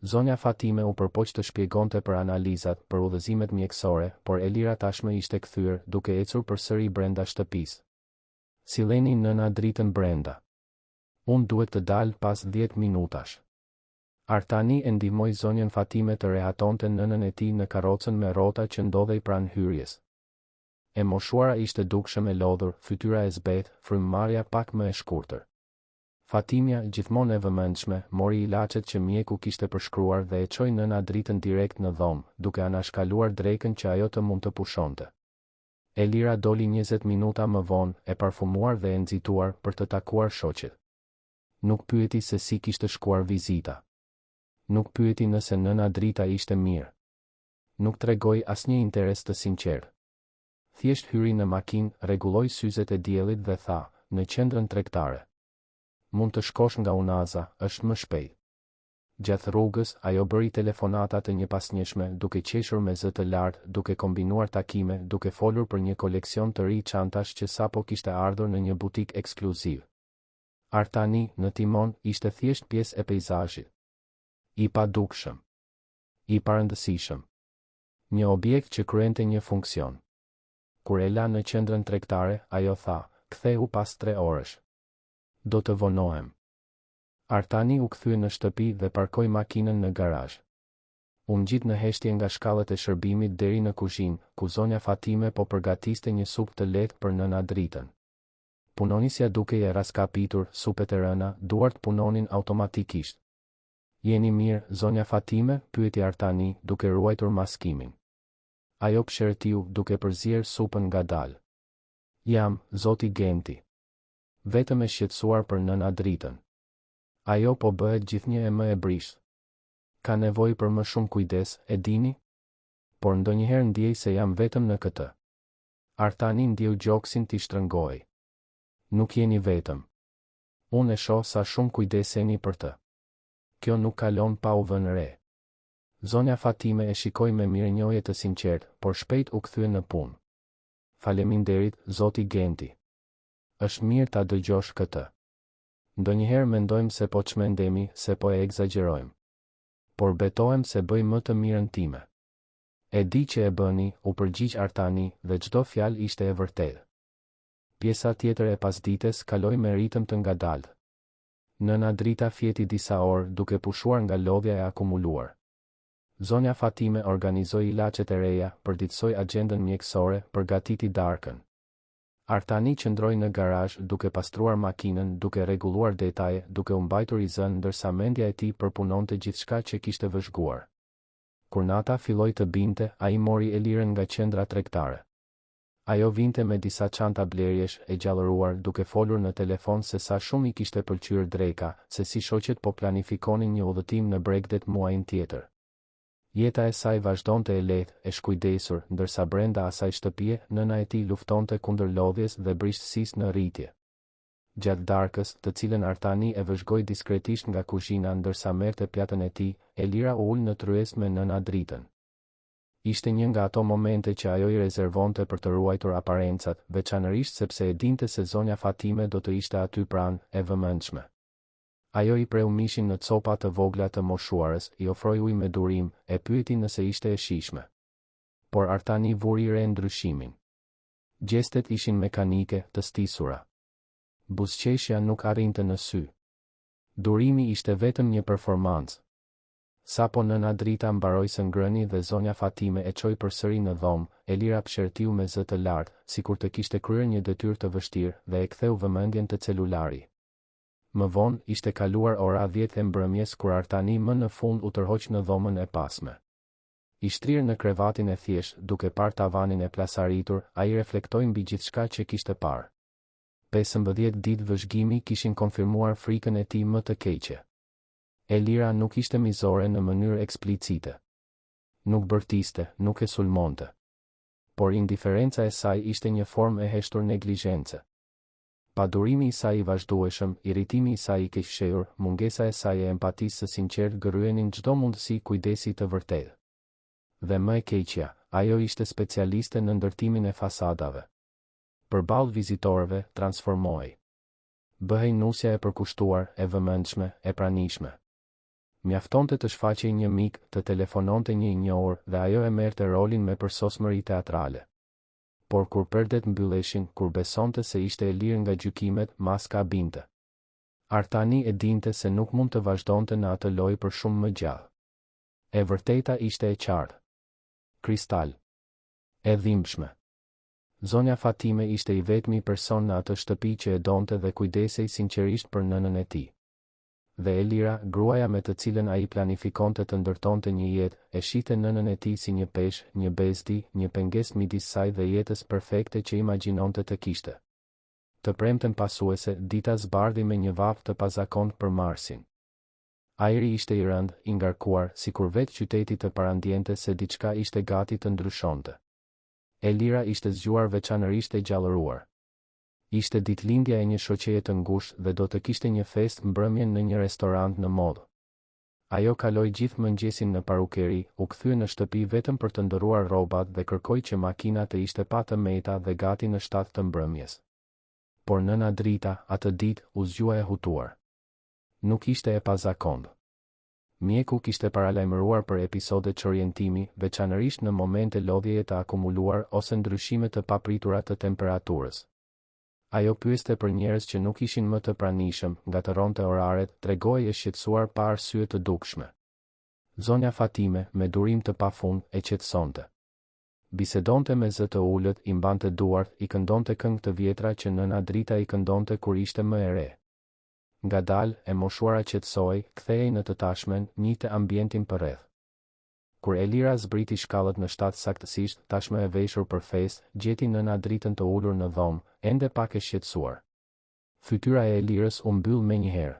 Speaker 1: Zonja Fatime u përpoq të shpjegonte për analizat, për udhëzimet mjekësore, por Elira tashmë ishte kthyer, duke ecur përsëri brenda shtëpisë. Silleni nëna dritën brenda. Unë duhet të dal pas 10 minutash. Artani e ndihmoi zonjën Fatime të rehatonte nënën e tij në karrocën me rrota që ndodhej pranë hyrjes. E moshuara ishte dukshëm e lodhur, fytyra e zbeth, frymëmarrja pak më e shkurtër. Fatimja, gjithmonë e vëmendshme, mori ilaçet që mjeku kishte përshkruar dhe e çoi nëna dritën direkt në dhomë, duke anashkaluar drekën që ajo të mund të pushonte. Elira doli 20 minuta më vonë, e parfumuar dhe e nxituar për të takuar shoqet. Nuk pyeti se si kishte shkuar vizita. Nuk pyeti nëse nëna drita ishte mirë. Nuk tregoi asnjë interes të sinqert. Thjesht hyri në makinë, rregulloi syzet e diellit dhe tha, në qendrën tregtare. Mund të shkosh nga Unaza, është më shpejt. Gjatë rrugës, ajo bëri telefonata të njëpasnjëshme, duke qeshur me zë të lartë, duke kombinuar takime, duke folur për një koleksion të ri çantash që sapo kishte ardhur në një butik ekskluziv. Artani, në timon, ishte thjesht pjesë e peizazhit. I padukshëm. I parëndësishëm. Një objekt që kryente një funksion. Kur e la në qendrën tregtare, ajo tha, ktheu pas 3 orësh. Do të vonohem. Artani u kthye në shtëpi dhe parkoi makinën në garazh. U ngjit në heshtje nga shkallët e shërbimit deri në kuzhinë, ku zonja Fatime po përgatiste një supë të lehtë për nëna dritën. Punonisja dukej e raskapitur, supet e rëna, duart punonin automatikisht. Jeni mirë, zonja Fatime, pyeti Artani, duke ruajtur maskimin. Ajo pshërtiu, duke përzier supën ngadalë. Jam, zoti Genti. Vetëm e shqetësuar për nëna dritën. Ajo po bëhet gjithnjë e më e brishtë. Ka nevojë për më shumë kujdes, e dini? Por ndonjëherë ndjej se jam vetëm në këtë. Artani ndjeu gjoksin t'i shtrëngoi. Nuk jeni vetëm. Unë e shoh sa shumë kujdeseni për të. Kjo nuk kalon pa u vënë re. Zonja Fatime e shikoi me mirënjohje të sinqertë, por shpejt u kthye në punë. Faleminderit, zoti Genti. Është mirë ta dëgjosh këtë. Ndonjëherë mendojmë se po çmendemi, se po e egzagjerojmë. Por betohem se bëj më të mirën time. E di që e bëni, u përgjigj Artani, dhe çdo fjalë ishte e vërtetë. Pjesa tjetër e pasdites kaloi me ritëm të ngadaltë. Nëna drita fjeti disa orë duke pushuar nga lodhja e akumuluar. Zonja Fatime organizoi ilaçet e reja, përditësoi agjendën mjekësore, përgatiti darkën. Artani qëndroi në garazh duke pastruar makinën, duke rregulluar detaje, duke u mbajtur i zënë ndërsa mendja e tij përpunonte gjithçka që kishte vëzhguar. Kur nata filloi të binte, ai mori Elirën nga qendra tregtare. Ajo vinte me disa çanta blerjesh e gjallëruar, duke folur në telefon se sa shumë i kishte pëlqyer dreka, se si shoqet po planifikonin një udhëtim në Bregdet muajin tjetër. Jeta e saj vazhdonte e lehtë, e shkujdesur, ndërsa brenda asaj shtëpie, nëna e tij luftonte kundër lodhjes dhe brishtësisë në rritje. Gjatë darkës, të cilën Artani e vëzhgoi diskretisht nga kuzhina ndërsa merrte pjatën e tij, Elira u ul në tryezë me nëna dritën. Ishte një nga ato momente që ajo i rezervonte për të ruajtur aparencat, veçanërisht sepse e dinte se zonja Fatime do të ishte aty pranë, e vëmendshme. Ajo i preu mishin në copa të vogla të moshuarës, i ofroi ujë me durim, e pyeti nëse ishte e shijshme. Por Artani vuri re ndryshimin. Gjestet ishin mekanike, të stisura. Buzëqeshja nuk arrinte në sy. Durimi ishte vetëm një performancë. Sapo nëna Drita mbaroi së ngrëni dhe zonja Fatime e çoi përsëri në dhomë, Elira pshertiu me zë të lartë, sikur të kishte kryer një detyrë të vështirë dhe e ktheu vëmendjen te celulari. Më vonë ishte kaluar ora 10 e mbrëmjes kur Artani më në fund u tërhoq në dhomën e pasme. I shtrirë në krevatin e thjesht, duke parë tavanin e plasaritur, ai reflektoi mbi gjithçka që kishte parë. 15 ditë vëzhgimi kishin konfirmuar frikën e tij më të keqe. Elira nuk ishte mizore në mënyrë eksplicite. Nuk bërtiste, nuk e sulmonte. Por indiferenca e saj ishte një formë e heshtur neglizhence. Padurimi i saj i vazhdueshëm, irritimi i saj i keqshëur, mungesa e saj e empatisë së sinqertë gëryenin çdo mundësi kujdesi të vërtetë. Dhe më e keqja, ajo ishte specialiste në ndërtimin e fasadave. Përballë vizitorëve, transformohej. Bëhej nusja e përkushtuar, e vëmendshme, e pranishme. Mjaftonte të shfaqej një mik, të telefononte një injohur dhe ajo e merrte rolin me përsosmëri teatrale. Por kur perdet mbylleshin, kur besonte se ishte e lirë nga gjykimet, maska binte. Artani e dinte se nuk mund të vazhdonte në atë lojë për shumë më gjallë. E vërteta ishte e qartë. Kristal. E dhimbshme. Zonja Fatime ishte i vetmi person në atë shtëpi që e donte dhe kujdesej sinqerisht për nënën e tij. Dhe Elira, gruaja me të cilën ai planifikonte të ndërtonte një jetë, e shihte nënën e tij si një peshë, një bezdi, një pengesë midis saj dhe jetës perfekte që imagjinonte të kishte. Të premten pasuese, dita zbardhi me një vap të pazakontë për Marsin. Ajri ishte i rëndë, i ngarkuar, sikur vetë qyteti të parandjente se diçka ishte gati të ndryshonte. Elira ishte zgjuar veçanërisht e gjallëruar. Ishte ditëlindja e një shoqeje të ngushtë dhe do të kishte një festë mbrëmjen në një restorant në modë. Ajo kaloi gjithë mëngjesin në parukeri, u kthye në shtëpi vetëm për të ndëruar rrobat dhe kërkoi që makina të ishte pa të meta dhe gati në 7 të mbrëmjes. Por nëna Drita, atë ditë, u zgjua e hutuar. Nuk ishte e pazakontë. Mjeku kishte paralajmëruar për episode çorientimi, veçanërisht në momente lodhjeje të akumuluar ose ndryshime të papritura të temperaturës. Ajo pyeste për njerëz që nuk ishin më të pranishëm, ngatëronte oraret, tregoi e shqetësuar pa arsye të dukshme. Zonja Fatime, me durim të pafund, e qetësonte. Bisedonte me zë të ulët, i mbante duart, i këndonte këngë të vjetra që nëna Drita i këndonte kur ishte më e re. Ngadalë, e moshuara qetësoi, kthehej në të tashmen, njihte ambientin përreth. Kur Elira zbriti shkallët në 7 saktësisht, tashmë e veshur për festë, gjeti nëna Dritën të ulur në dhomë, ende pak e shqetësuar. Fytyra e Elirës u mbyll menjëherë.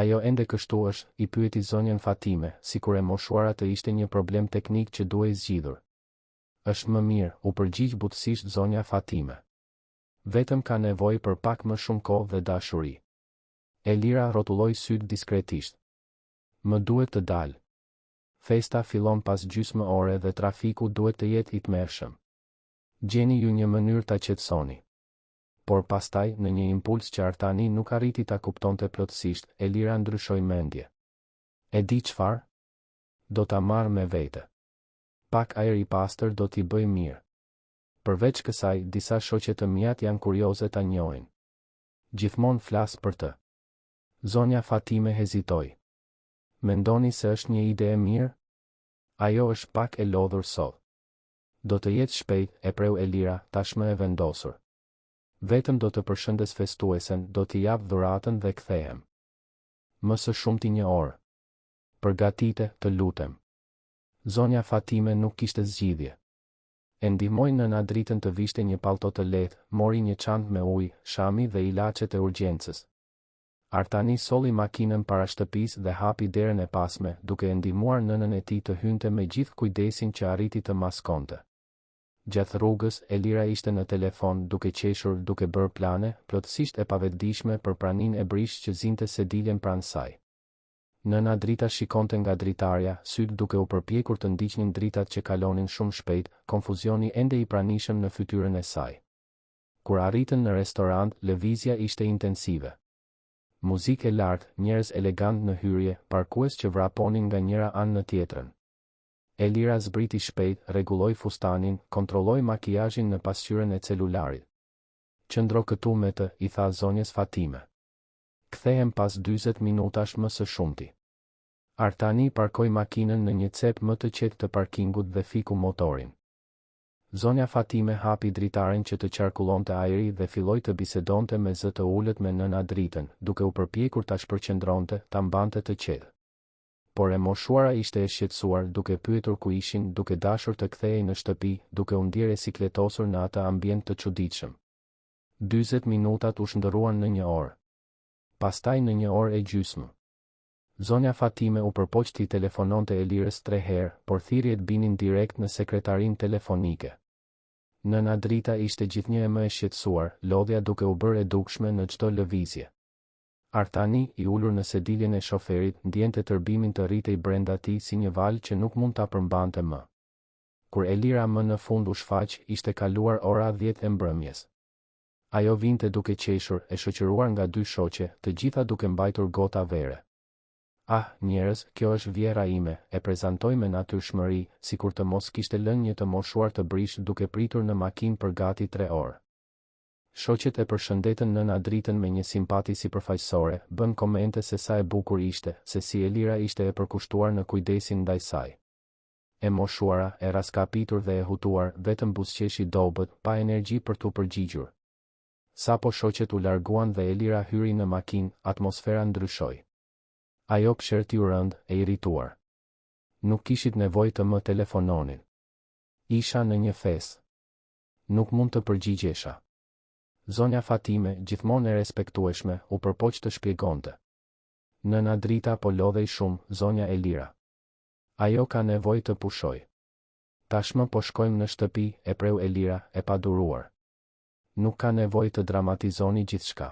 Speaker 1: Ajo ende kështu është, i pyeti zonjën Fatime, sikur e moshuara të ishte një problem teknik që duhej zgjidhur. Është më mirë, u përgjigj butësisht zonja Fatime. Vetëm ka nevojë për pak më shumë kohë dhe dashuri. Elira rrotulloi syt diskretisht. Më duhet të dal. Festa fillon pas gjysmë ore dhe trafiku duhet të jetë i tmerrshëm. Gjeni ju një mënyrë ta qetësoni. Por pastaj, në një impuls që Artani nuk arriti ta kuptonte plotësisht, Elira ndryshoi mendje. E di çfarë? Do ta marr me vete. Pak ajër i pastër do t'i bëj mirë. Përveç kësaj, disa shoqe të mijat janë kurioze ta njohin. Gjithmonë flas për të. Zonja Fatime hezitoi. Mendoni se është një ide e mirë? Ajo është pak e lodhur sot. Do të jetë shpejt, e preu Elira, tashmë e vendosur. Vetëm do të përshëndes festuesen, do t'i jap dhuratën dhe kthehem. Më së shumti një orë. Përgatite, të lutem. Zonja Fatime nuk kishte zgjidhje. E ndihmoi nëna Dritën të vishte një pallto të lehtë, mori një çantë me ujë, shami dhe ilaçet e urgjencës. Artani solli makinën para shtëpisë dhe hapi derën e pasme, duke e ndihmuar nënën e tij të hynte me gjithë kujdesin që arriti të maskonte. Gjatë rrugës, Elira ishte në telefon, duke qeshur, duke bërë plane, plotësisht e pavetëdijshme për praninë e brishtë që zinte se diljen pranë saj. Nëna Drita shikonte nga dritarja, sytë duke u përpjekur të ndiqnin dritat që kalonin shumë shpejt, konfuzioni ende i pranishëm në fytyrën e saj. Kur arritën në restorant, lëvizja ishte intensive. Muzikë e lartë, njerëz elegant në hyrje, parkues që vraponin nga njëra anë në tjetrën. Elira zbriti shpejt, rregulloi fustanin, kontrolloi makijazhin në pasqyrën e celularit. Qëndro këtu me të, i tha zonjës Fatime. Kthehem pas 40 minutash më së shumti. Artani parkoi makinën në një cep më të qetë të parkingut dhe fiku motorin. Zonja Fatime hapi dritaren që të qarkullonte ajri dhe filloi të bisedonte me zë të ulët me nëna Dritën, duke u përpjekur ta shpërqendronte, ta mbante të qetë. Por e moshuara ishte e shqetësuar, duke pyetur ku ishin, duke dashur të kthehej në shtëpi, duke u ndjerë sikletosur në atë ambient të çuditshëm. 40 minutat u shndërruan në 1 orë. Pastaj në 1 orë e gjysmë. Zonja Fatime u përpoq t'i telefononte Elirës 3 herë, por thirrjet binin direkt në sekretarinë telefonike. Nëna Drita ishte gjithnjë e më e shqetësuar, lodhja duke u bërë e dukshme në çdo lëvizje. Artani, i ulur në sediljen e shoferit, ndjente tërbimin të rritej brenda tij si një valë që nuk mund ta përmbante më. Kur Elira më në fund u shfaq, ishte kaluar ora 10 e mbrëmjes. Ajo vinte duke qeshur, e shoqëruar nga 2 shoqe, të gjitha duke mbajtur gota vere. Ah, njerëz, kjo është vjera ime, e prezantoi me natyrshmëri, sikur të mos kishte lënë një të moshuar të brish duke pritur në makinë për gati 3 orë. Shoqet e përshëndetën nëna Dritën me një simpati sipërfaqësore, bën komente se sa e bukur ishte, se si Elira ishte e përkushtuar në kujdesin ndaj saj. E moshuara, e raskapitur dhe e hutuar, vetëm buzëqeshi dobët, pa energji për t'u përgjigjur. Sapo shoqet u larguan dhe Elira hyri në makinë, atmosfera ndryshoi. Ajo psherti u rënd, e irrituar. Nuk kishit nevojë të më telefononin. Isha në një festë. Nuk mund të përgjigjesha. Zonja Fatime, gjithmonë e respektueshme, u përpoq të shpjegonte. Nëna Drita po lodhej shumë, zonja Elira. Ajo ka nevojë të pushoj. Tashmë po shkojmë në shtëpi, e preu Elira, e paduruar. Nuk ka nevojë të dramatizoni gjithçka.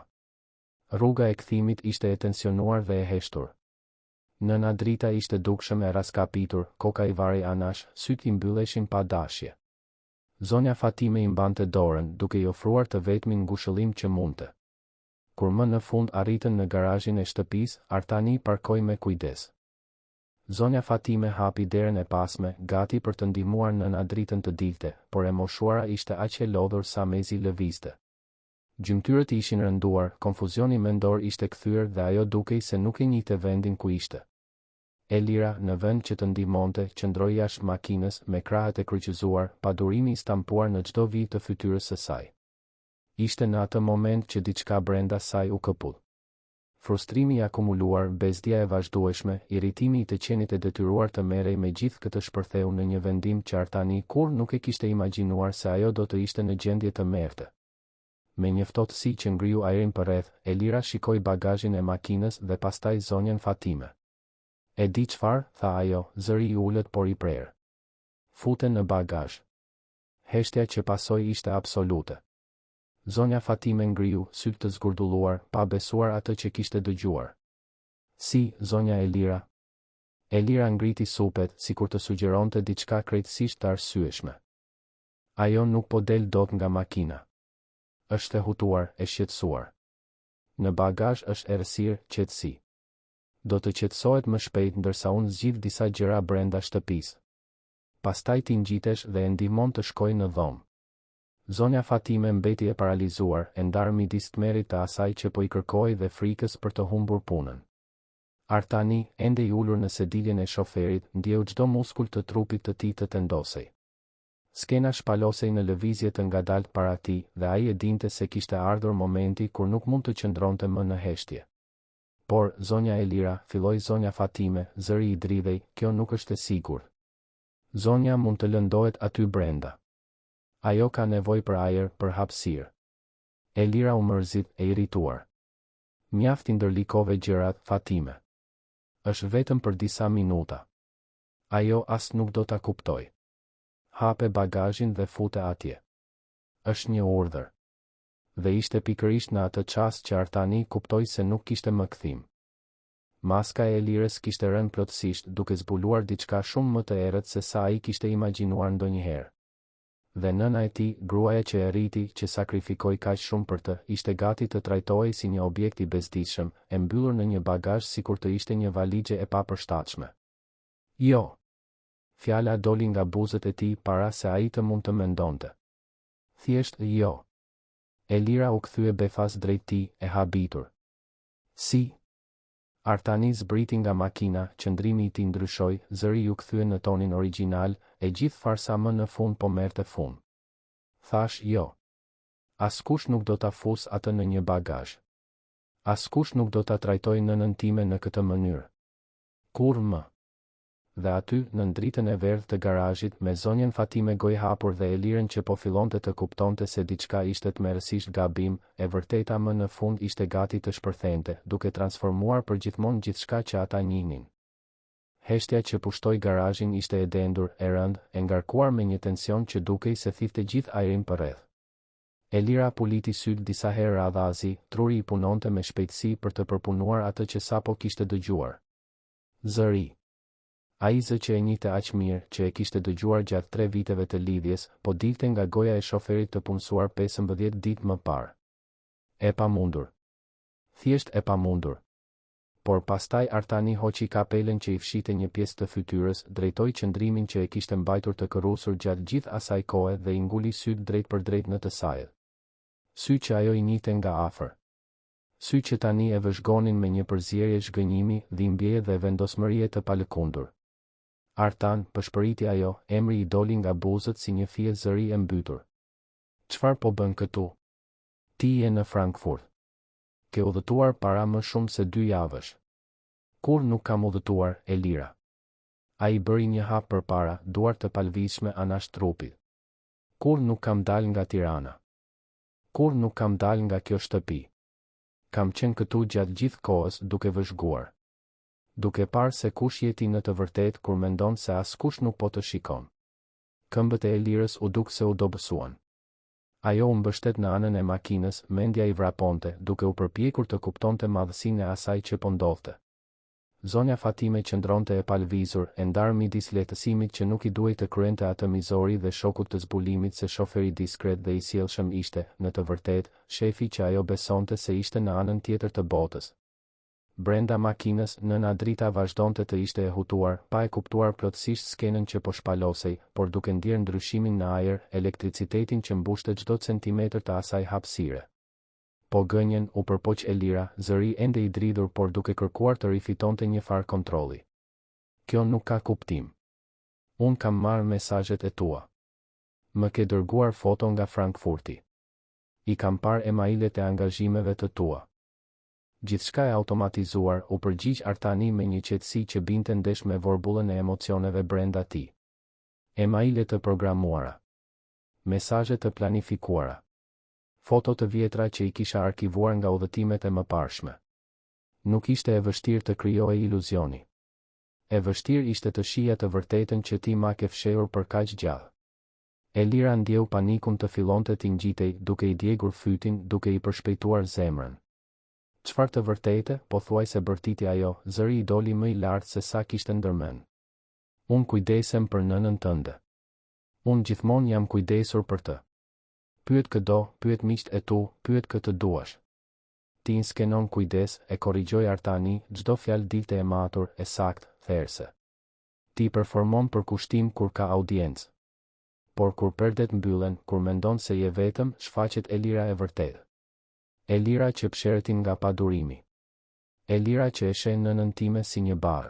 Speaker 1: Rruga e kthimit ishte e tensionuar dhe e heshtur. Nëna Drita ishte dukshëm e raskapitur, koka i varej anash, sytë i mbylleshin pa dashje. Zonja Fatime i mbante dorën, duke I ofruar të vetmin ngushëllim që mundte. Kur më në fund arritën në garazhin e shtëpisë, Artani parkoi me kujdes. Zonja Fatime hapi derën e pasme, gati për të ndihmuar nëna Dritën të dilte, por e moshuara ishte aq e lodhur sa mezi lëvizte. Gjymtyrët ishin rënduar, konfuzioni mendor ishte kthyer dhe ajo dukej se nuk e njihte vendin ku ishte. Elira, në vend që të ndihmonte, qëndroi jashtë makinës me krahët e kryqëzuar, pa durimi I stampuar në çdo vijë të fytyrës së saj. Ishte në atë moment që diçka brenda saj u këpull. Frustrimi I akumuluar, bezdia e vazhdueshme, irritimi I të qenit e detyruar të merrej me gjithë këtë shpërtheu në një vendim që Artani kur nuk e kishte imagjinuar se ajo do të ishte në gjendje të merrte. Me një ftohtësi që ngriu ajrin përreth, Elira shikoi bagazhin e makinës dhe pastaj zonjën Fatime. E di çfarë, tha ajo, zëri I ulët por I prerë. Fute në bagazh. Heshtja që pasoi ishte absolute. Zonja Fatime ngriu, sytë të zgurdulluar, pa besuar atë që kishte dëgjuar. Si, zonja Elira? Elira ngriti supet, sikur të sugjeronte diçka krejtësisht të arsyeshme. Ajo nuk po del dot nga makina. Është e hutuar, e shqetësuar. Në bagazh është errësirë, qetësi. Do të qetësohet më shpejt ndërsa unë zgjidh disa gjëra brenda shtëpisë. Pastaj ti ngjitesh dhe e ndihmon të shkojë në dhomë. Zonja Fatime mbeti e paralizuar, e ndarë midis tmerrit të asaj që po I kërkoi dhe frikës për të humbur punën. Artani, ende I ulur në sediljen e shoferit, ndjeu çdo muskull të trupit të tij të tendosej. Skena shpalosej në lëvizje të ngadalt para tij dhe ai e dinte se kishte ardhur momenti kur nuk mund të qëndronte më në heshtje. Por, zonja Elira, filloi zonja Fatime, zëri I dridhej, kjo nuk është e sigurt. Zonja mund të lëndohet aty brenda. Ajo ka nevojë për ajër, për hapësirë. Elira u mërzit, e irrituar. Mjaft I ndërlikove gjërat, Fatime. Është vetëm për disa minuta. Ajo as nuk do ta kuptoj. Hape bagazhin dhe fute atje. Është një urdhër. Dhe ishte pikërisht në atë çast që Artani kuptoi se nuk kishte më kthim. Maska e Elirës kishte rënë plotësisht, duke zbuluar diçka shumë më të errët se sa ai kishte imagjinuar ndonjëherë. Dhe nëna e tij, gruaja që e rriti, që sakrifikoi kaq shumë për të, ishte gati të trajtohej si një objekt i bezdishëm, e mbyllur në një bagazh sikur të ishte një valixhe e papërshtatshme. Jo. Fjala doli nga buzët e tij para se ai të mund të mendonte. Thjesht jo. Elira u kthye befas drejt tij, e habitur. Si? Artani zbriti nga makina, qëndrimi i tij ndryshoi, zëri u kthye në tonin origjinal, e gjithë farsa më në fund po merrte fund. Thash jo. Askush nuk do ta fus atë në një bagazh. Askush nuk do ta trajtoj nënën time në këtë mënyrë. Kur më? Dhe aty, në dritën e verdhë të garazhit, me zonjën Fatime gojë hapur dhe Elirën që po fillonte të kuptonte se diçka ishte tmerrësisht gabim, e vërteta më në fund ishte gati të shpërthente, duke transformuar përgjithmonë gjithçka që ata njihnin. Heshtja që pushtoi garazhin ishte e dendur, e rëndë, e ngarkuar me një tension që dukej se thithte gjithë ajrin përreth. Elira puliti syt disa herë radhazi, truri i punonte me shpejtësi për të përpunuar atë që sapo kishte dëgjuar. Zëri. Ai zë që e njihte aq mirë, që e kishte dëgjuar gjatë 3 viteve të lidhjes, po dilte nga goja e shoferit të punësuar 15 ditë më parë. E pamundur. Thjesht e pamundur. Por pastaj Artani hoqi kapelen që i fshite një pjesë të fytyrës, drejtoi qëndrimin që e kishte mbajtur të kërrusur gjatë gjithë asaj kohe dhe i nguli syt drejt për drejt në të saj. Sy që ajo i njihte nga afër. Sy që tani e vëzhgonin me një përzierje zhgënjimi, dhimbje dhe vendosmërie të palëkundur. Artan, pëshpëriti ajo, emri i doli nga buzët si një fije zëri e mbytur. Çfarë po bën këtu? Ti je në Frankfurt. Ke udhëtuar para më shumë se 2 javësh. Kur nuk kam udhëtuar, Elira. Ai bëri një hap përpara, duart të palvishme anash trupit. Kur nuk kam dal nga Tirana. Kur nuk kam dal nga kjo shtëpi. Kam qenë këtu gjatë gjithë kohës, duke vëzhguar. Duke parë se kush jeti në të vërtet kur mendon se askush nuk po të shikon. Këmbët e Elirës u duk se u dobësuan. Ajo u mbështet në anën e makinës, mendja i vraponte, duke u përpjekur të kuptonte madhësinë e asaj që po ndodhte. Zonja Fatime qëndronte e palvizur, e ndarë midis lehtësimit që nuk i duhej të kryente atë mizori dhe shokut të zbulimit se shoferi diskret dhe i sjellshëm ishte, në të vërtetë, shefi që ajo besonte se ishte në anën tjetër të botës. Brenda makinës, nëna Drita vazhdonte të ishte e hutuar, pa e kuptuar plotësisht skenën që po shpalosej, por duke ndjerë ndryshimin në ajër, elektricitetin që mbushte çdo centimetër të asaj hapësire. Po gënjen, u përpoq Elira, zëri ende i dridhur por duke kërkuar të rifitonte një farë kontrolli. Kjo nuk ka kuptim. Unë kam marrë mesazhet e tua. Më ke dërguar foto nga Frankfurti. I kam parë emailet e angazhimeve të tua. Gjithçka e automatizuar, u përgjigj Artani me një qetësi që binte ndesh me vorbullën e emocioneve brenda tij. Emaile të programuara. Mesazhe të planifikuara. Foto të vjetra që i kisha arkivuar nga udhëtimet e mëparshme. Nuk ishte e vështirë të krijohej iluzioni. E vështirë ishte të shija të vërtetën që ti ma ke fshehur për kaq gjallë. Elira ndjeu panikun të fillonte t'i ngjitej, duke i djegur fytin, duke i përshpejtuar zemrën. Çfarë të vërtetë, pothuajse bërtiti ajo, zëri i doli më i lartë se sa kishte ndërmend. Unë kujdesem për nënën tënde. Unë gjithmonë jam kujdesur për të. Pyet këdo, pyet miqt e tu, pyet këtë duash. Ti inskenon kujdes, e korrigjoi Artani, çdo fjalë dilte e matur, e saktë, therse. Ti performon për kushtim kur ka audiencë. Por kur perdet mbyllen, kur mendon se je vetëm, shfaqet Elira e vërtetë. Elira që psheretin nga padurimi. Elira që e shen nënën time si një barë.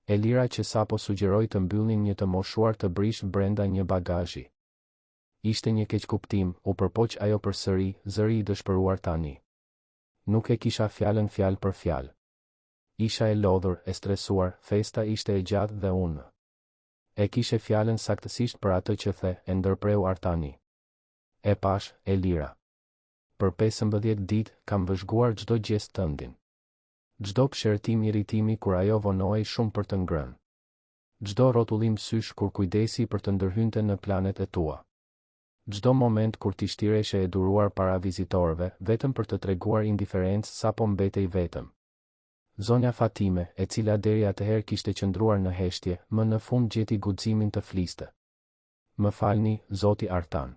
Speaker 1: Elira që sapo sugjeroi të mbyllnin një të moshuar të brish brenda një bagazhi. Ishte një keqkuptim, u përpoq ajo përsëri, zëri i dëshpëruar tani. Nuk e kisha fjalën fjalë për fjalë. Isha e lodhur, e stresuar, festa ishte e gjatë dhe unë. E kishe fjalën saktësisht për atë që the, e ndërpreu Artani. E pash, Elira. Për 15 ditë, kam vëzhguar çdo gjest tëndin. Çdo pshertim irritimi kur ajo vonohej shumë për të ngrënë. Çdo rrotullim sysh kur kujdesi për të ndërhynte në planet e tua. Çdo moment kur ti shtireshe e duruar para vizitorëve, vetëm për të treguar indiferencë sapo mbetej vetëm. Zonja Fatime, e cila deri atëherë kishte qëndruar në heshtje, më në fund gjeti guximin të fliste. Më falni, zoti Artan.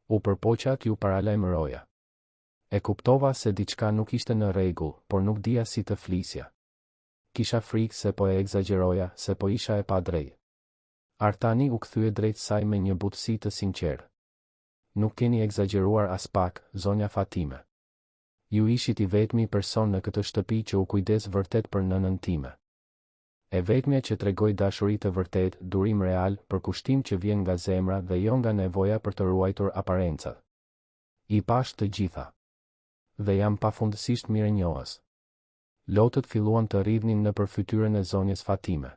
Speaker 1: U përpoqa t'ju paralajmëroja. E kuptova se diçka nuk ishte në rregull, por nuk dija si të flisja. Kisha frikë se po e egzageroja, se po isha e padrejtë. Artani u kthye drejt saj me një butësi të sinqertë. Nuk keni egzageruar as pak, zonja Fatime. Ju ishit I vetmi person në këtë shtëpi që u kujdes vërtet për nënën time. E vetmja që tregoi dashuri të vërtet, durim real, për kushtim që vjen nga zemra dhe jo nga nevoja për të ruajtur aparencat. I pash të gjitha. Dhe jam pafundësisht mirënjohës. Lotët filluan të rridhnin nëpër fytyrën e zonjës Fatime.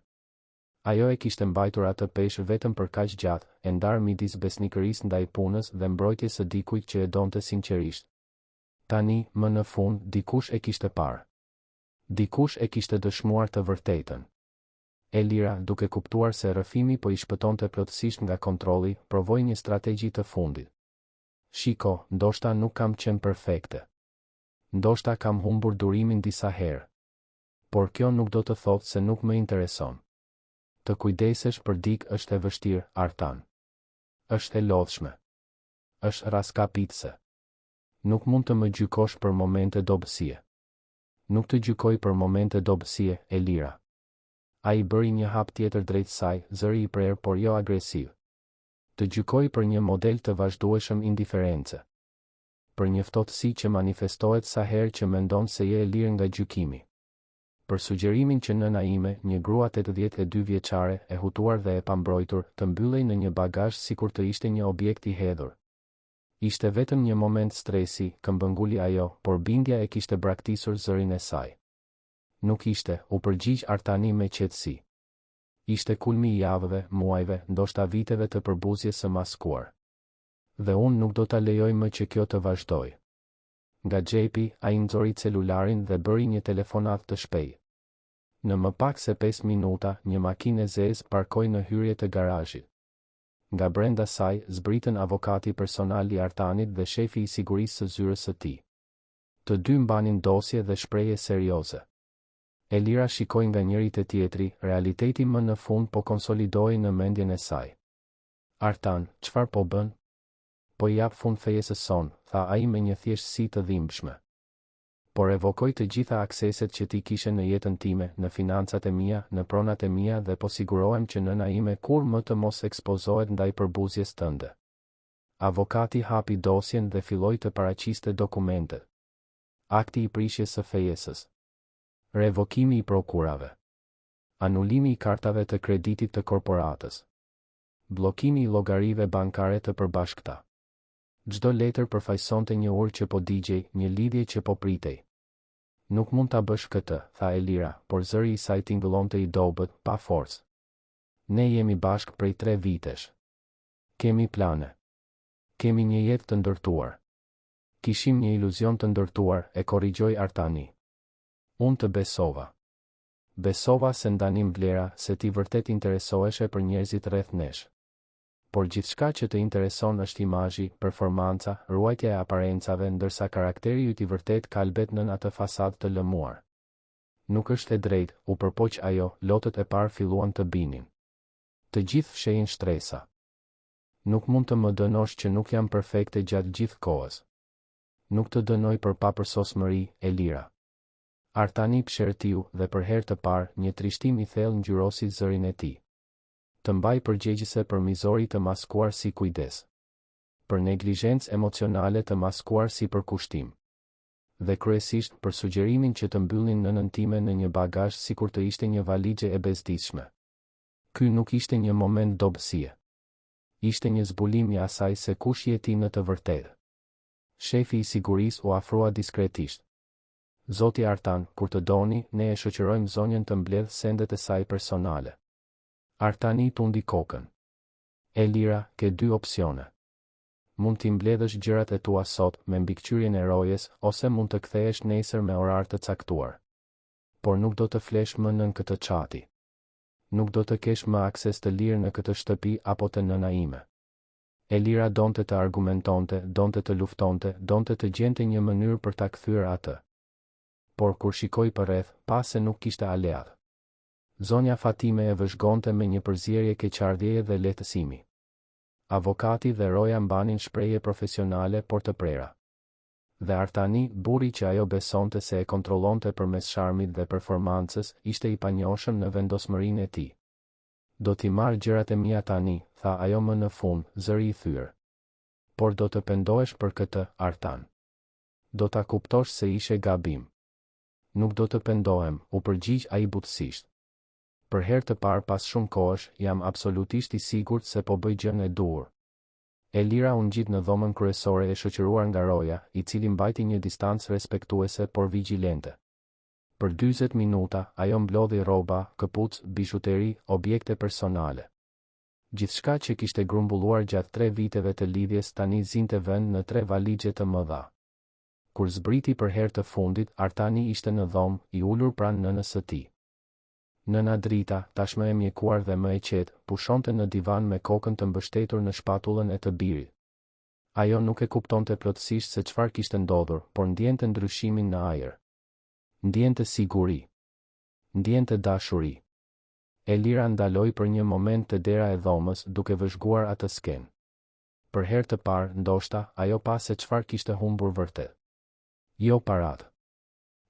Speaker 1: Ajo e kishte mbajtur atë peshë vetëm për kaq gjatë, e ndarë midis besnikërisë ndaj punës dhe mbrojtjes së dikujt që e donte sinqerisht. Tani, më në fund, dikush e kishte parë. Dikush e kishte dëshmuar të vërtetën. Elira, duke kuptuar se rrëfimi po I shpëtonte plotësisht nga kontrolli, provoi një strategji të fundit. Shiko, ndoshta nuk kam qenë perfekte. Ndoshta kam humbur durimin disa herë. Por kjo nuk do të thotë se nuk më intereson. Të kujdesesh për dikë është e vështirë, Artan. Është e lodhshme. Është raskapitëse. Nuk mund të më gjykosh për momente dobësie. Nuk të gjykoj për momente dobësie, Elira. Ai bëri një hap tjetër drejt saj, zëri I prerë por jo agresiv. Të gjykoj për një model të vazhdueshëm indiference. Për një ftohtësi që manifestohet sa herë që mendon se je e lirë nga gjykimi. Për sugjerimin që nëna ime, një grua 82 vjeçare, e hutuar dhe e pambrojtur, të mbyllej në një bagazh sikur të ishte një objekt I hedhur. Ishte vetëm një moment stresi, këmbënguli ajo, por bindja e kishte braktisur zërin e saj. Nuk ishte, u përgjigj Artani me qetësi. Ishte kulmi I javëve, muajve, ndoshta viteve të përbuzjes së maskuar. Dhe unë nuk do ta lejoj më që kjo të vazhdoj. Nga xhepi, ai nxori celularin dhe bëri një telefonat të shpejtë. Në më pak se 5 minuta, një makinë e zezë parkoi në hyrje të garazhit. Nga brenda saj, zbritën avokati personal I Artanit dhe shefi I sigurisë së zyrës së tij. Të dy mbanin dosje dhe shprehje serioze. Elira shikoi nga njëri te tjetri, realiteti më në fund po konsolidohej në mendjen e saj. Artan, çfarë po bën? Po I jap fund fejesës son, tha ai me një thjeshtësi të dhimbshme. Por evokoj të gjitha akseset që ti kishe në jetën time, në financat e mia, në pronat e mia dhe po sigurohem që nëna ime kur më të mos ekspozohet ndaj përbuzjes tënde. Avokati hapi dosjen dhe filloi të paraqiste dokumentet. Akti I prishjes së fejesës. Revokimi I prokurave. Anulimi I kartave të kreditit të korporatës. Bllokimi I llogarive bankare të përbashkëta. Çdo letër përfaqësonte një urë që po digjej, një lidhje që po pritej. Nuk mund ta bësh këtë, tha Elira, por zëri I saj tingëllonte I dobët, pa forcë. Ne jemi bashkë prej 3 vitesh. Kemi plane. Kemi një jetë të ndërtuar. Kishim një iluzion të ndërtuar, e korrigjoi Artani. Unë të besova. Besova se ndanim vlera, se ti vërtet interesoheshe për njerëzit rreth nesh. Por gjithçka që të intereson është imazhi, performanca, ruajtja e aparencave, ndërsa karakteri yt I vërtet kalbet nën atë fasadë të lëmuar. Nuk është e drejtë, u përpoq ajo, lotët e parë filluan të binin. Të gjithë fshehin shtresa. Nuk mund të më dënosh që nuk jam perfekte gjatë gjithë kohës. Nuk të dënoj për papërsosmëri, Elira. Artani pshertiu dhe për herë të parë, një trishtim I thellë ngjyrosi zërin e tij. Të mbaj përgjegjëse për mizori të maskuar si kujdes. Për neglizhencë emocionale të maskuar si përkushtim. Dhe kryesisht për sugjerimin që të mbyllnin nënën time në një bagazh sikur të ishte një valixhe e bezdishme. Ky nuk ishte një moment dobësie. Ishte një zbulim I asaj se kush je ti në të vërtetë. Shefi I sigurisë u afrua diskretisht. Zoti Artan, kur të doni, ne e shoqërojmë zonjën të mbledh sendet e saj personale. Artani tundi kokën. Elira, ke 2 opsione. Mund t'i mbledhësh gjërat e tua sot me mbikëqyrjen e rojes, ose mund të kthehesh nesër me orar të caktuar. Por nuk do të flesh më nën këtë çati. Nuk do të kesh më akses të lirë në këtë shtëpi apo të nëna ime. Elira donte të argumentonte, donte të luftonte, donte të gjente një mënyrë për ta kthyer atë. por kur shikoi përreth, pa se nuk kishte aleatë. Zonja Fatime e vëzhgonte me një përzierje keqardhjeje dhe lehtësimi. Avokati dhe roja mbanin shprehje profesionale por të prera. Dhe Artani, burri që ajo besonte se e kontrollonte përmes sharmit dhe performancës, ishte i panjohshëm në vendosmërinë e tij. Do t'i marr gjërat e mia tani, tha ajo më në fund, zëri i thyer. Por do të pendohesh për këtë, Artan. Do ta kuptosh se ishe gabim. Nuk do të pendohem, u përgjigj ai butësisht. Për herë të parë pas shumë kohësh, jam absolutisht i sigurt se po bëj gjën e duhur. Elira u ngjit në dhomën kryesore e shoqëruar nga roja, i cili mbajti një distancë respektuese por vigjilente. Për 40 minuta, ajo mblodhi rroba, këpucë, bishuteri, objekte personale. Gjithçka që kishte grumbulluar gjatë 3 viteve të lidhjes tani zinte vend në 3 valixhe të mëdha. Kur zbriti për herë të fundit, Artani ishte në dhomë, i ulur pranë nënës së tij. Nëna Drita, tashmë e mjekuar dhe më e qetë, pushonte në divan me kokën të mbështetur në shpatullën e të birit. Ajo nuk e kuptonte plotësisht se çfarë kishte ndodhur, por ndjente ndryshimin në ajër. Ndjente siguri. Ndjente dashuri. Elira ndaloi për një moment te dera e dhomës, duke vëzhguar atë skenë. Për herë të parë, ndoshta, ajo pa se çfarë kishte humbur vërtet. Jo paratë.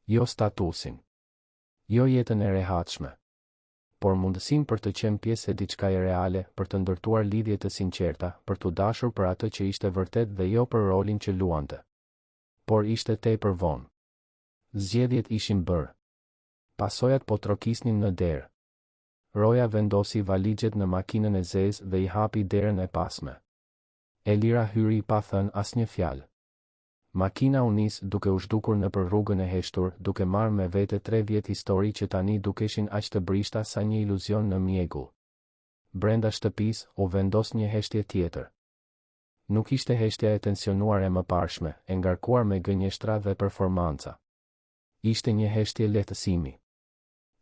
Speaker 1: Jo statusin. Jo jetën e rehatshme. Por mundësinë për të qenë pjesë e diçkaje reale, për të ndërtuar lidhje të sinqerta, për t'u dashur për atë që ishte vërtet dhe jo për rolin që luante. Por ishte tepër vonë. Zgjedhjet ishin bërë. Pasojat po trokisnin në derë. Roja vendosi valixhet në makinën e zezë dhe i hapi derën e pasme. Elira hyri pa thënë asnjë fjalë. Makina u nis duke u zhdukur nëpër rrugën e heshtur, duke marrë me vete 3 vjet histori që tani dukeshin aq të brishta sa një iluzion në mjegull. Brenda shtëpisë u vendos një heshtje tjetër. Nuk ishte heshtja e tensionuar e mëparshme, e ngarkuar me gënjeshtra dhe performanca. Ishte një heshtje lehtësimi.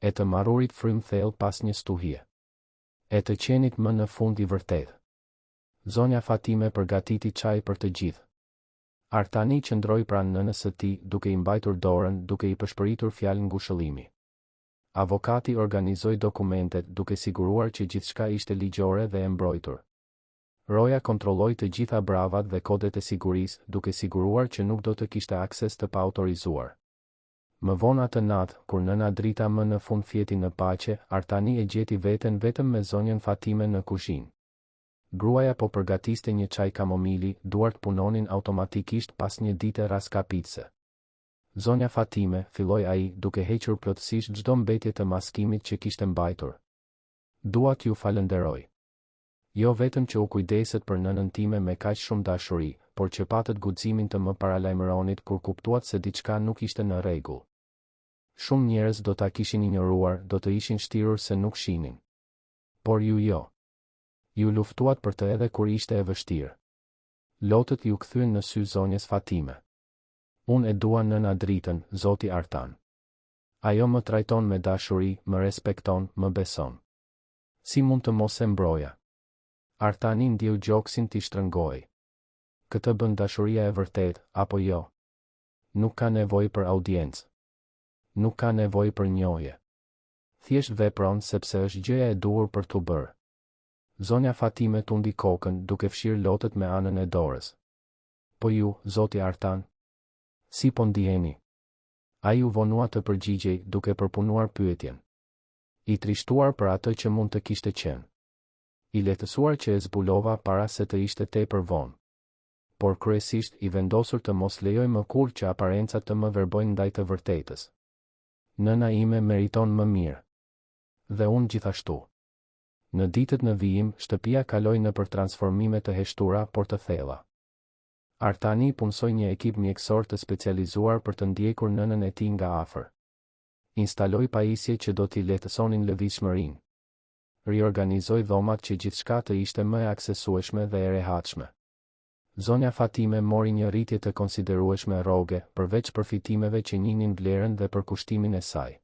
Speaker 1: E të marrurit frym thellë pas një stuhie. E të qenit më në fund i vërtet. Zonja Fatime përgatiti çaj për të gjithë. Artani qëndroi pranë nënës së tij, duke i mbajtur dorën, duke i përshpëritur fjalë ngushëllimi. Avokati organizoi dokumentet, duke siguruar që gjithçka ishte ligjore dhe e mbrojtur. Roja kontrolloi të gjitha bravat dhe kodet e sigurisë, duke siguruar që nuk do të kishte akses të paautorizuar. Më vonë atë natë, kur nëna Drita më në fund fjeti në paqe, Artani e gjeti veten vetëm me zonjën Fatime në kuzhinë. Gruaja po përgatiste një çaj kamomili, duart punonin automatikisht pas një dite raskapitse. Zonja Fatime, filloi ai, duke hequr plotësisht çdo mbetje të maskimit që kishte mbajtur. Dua t'ju falenderoj. Jo vetëm që u kujdeset për nënën time me kaq shumë dashuri, por që patët guximin të më paralajmëronit kur kuptuat se diçka nuk ishte në rregull. Shumë njerëz do ta kishin injoruar, do të ishin shtirur se nuk shinin. Por ju jo. Ju luftuat për të edhe kur ishte e vështirë. Lotët ju kthyen në sy zonjes Fatime. Unë e dua nëna Dritën, zoti Artan. Ajo më trajton me dashuri, më respekton, më beson. Si mund të mos e mbroja? Artani ndjeu gjoksin t'i shtrëngoi. Këtë bën dashuria e vërtet, apo jo? Nuk ka nevojë për audiencë. Nuk ka nevojë për njohje. Thjesht vepron sepse është gjëja e duhur për t'u bërë. Zonja Fatime tundi kokën, duke fshirë lotët me anën e dorës. Po ju, zoti Artan? Si po ndiheni? Ai u vonua të përgjigjej, duke përpunuar pyetjen. I trishtuar për atë që mund të kishte qenë. I lehtësuar që e zbulova para se të ishte tepër vonë. Por kryesisht i vendosur të mos lejoj më kurrë që aparencat të më verbojnë ndaj të vërtetës. Nëna ime meriton më mirë. Dhe unë gjithashtu. Në ditët në vijim, shtëpia kaloi nëpër transformime të heshtura, por të thella. Artani punsoi një ekip mjekësor të specializuar për të ndjekur nënën e tij nga afër. Instaloi pajisje që do t'i lehtësonin lëvizshmërinë. Riorganizoi dhomat që gjithçka të ishte më e aksesueshme dhe e rehatshme. Zonja Fatime mori një rritje të konsiderueshme rroge, përveç përfitimeve që njinin vlerën dhe përkushtimin e saj.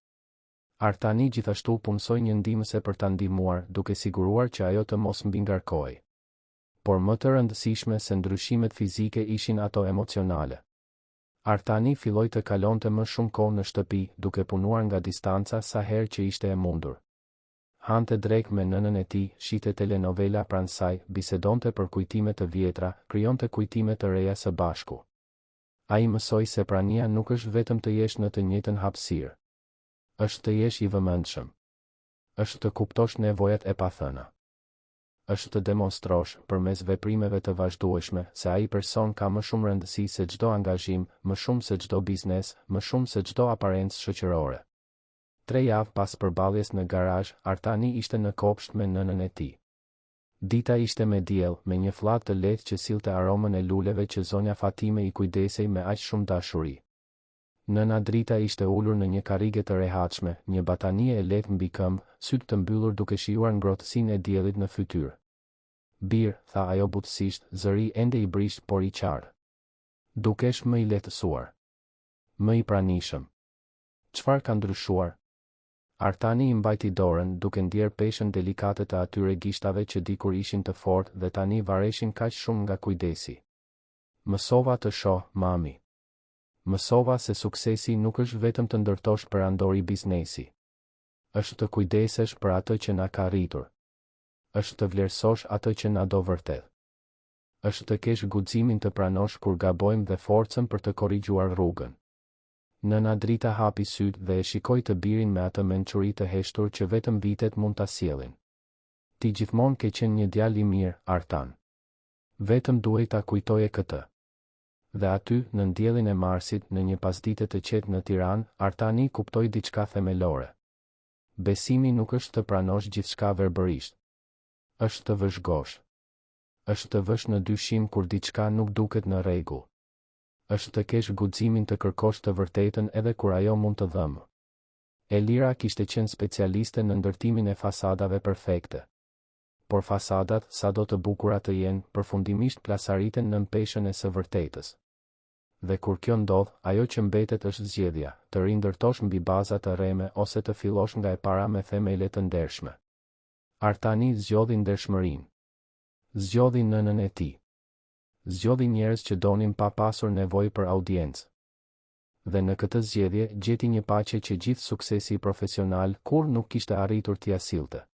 Speaker 1: Artani gjithashtu punsoi një ndihmëse për ta ndihmuar, duke siguruar që ajo të mos mbingarkohej. Por më të rëndësishme se ndryshimet fizike ishin ato emocionale. Artani filloi të kalonte më shumë kohë në shtëpi, duke punuar nga distanca sa herë që ishte e mundur. Hante drejt me nënën e tij, shite telenovela pranë saj, bisedonte për kujtime të vjetra, krijonte kujtime të reja së bashku. Ai mësoi se prania nuk është vetëm të jesh në të njëjtën hapësirë. Është të jesh i vëmendshëm. Është të kuptosh nevojat e pathëna. Është të demonstrosh, përmes veprimeve të vazhdueshme, se ai person ka më shumë rëndësi se çdo angazhim, më shumë se çdo biznes, më shumë se çdo aparencë shoqërore. 3 javë pas përballjes në garazh, Artani ishte në kopsht me nënën e tij. Dita ishte me diell, me një fllak të lehtë që sillte aromën e luleve që zonja Fatime i kujdesej me aq shumë dashuri. Nëna Drita ishte ulur në një karrige të rehatshme, një batanie e lehtë mbi këmbë, sytë të mbyllur duke shijuar ngrohtësinë e diellit në fytyrë. Bir, tha ajo butësisht, zëri ende i brisht por i qartë. Dukesh më i lehtësuar. Më i pranishëm. Çfarë ka ndryshuar? Artani i mbajti dorën, duke ndier peshën delikate të atyre gishtave që dikur ishin të fortë dhe tani vareshin kaq shumë nga kujdesi. Mësova të shoh, mami. Mësova se suksesi nuk është vetëm të ndërtosh perandori biznesi. Është të kujdesesh për atë që na ka rritur. Është të vlerësosh atë që na do vërtet. Është të kesh guximin të pranosh kur gabojmë dhe forcën për të korrigjuar rrugën. Nëna Drita hapi sytë dhe e shikoi të birin me atë mençuri të heshtur që vetëm vitet mund ta sjellin. Ti gjithmonë ke qenë një djalë i mirë, Artan. Vetëm duhej ta kujtoje këtë. Dhe aty, në ndjellin e marsit, në një pasdite të qetë në Tiranë, Artani kuptoi diçka themelore. Besimi nuk është të pranosh gjithçka verbërisht. Është të vëzhgosh. Është të vësh në dyshim kur diçka nuk duket në rregull. Është të kesh guximin të kërkosh të vërtetën edhe kur ajo mund të dhëmë. Elira kishte qenë specialiste në ndërtimin e fasadave perfekte. Por fasadat, sado të bukura të jenë, përfundimisht plasariten në peshën e së vërtetës. Dhe kur kjo ndodh, ajo që mbetet është zgjedhja, të rindërtosh mbi baza të rreme ose të fillosh nga e para me themele të ndershme. Artani zgjodhi ndershmërinë. Zgjodhi nënën e tij. Zgjodhi njerëz që donin pa pasur nevojë për audiencë. Dhe në këtë zgjedhje gjeti një paqe që gjithë suksesi profesional kur nuk kishte arritur t'ia sillte.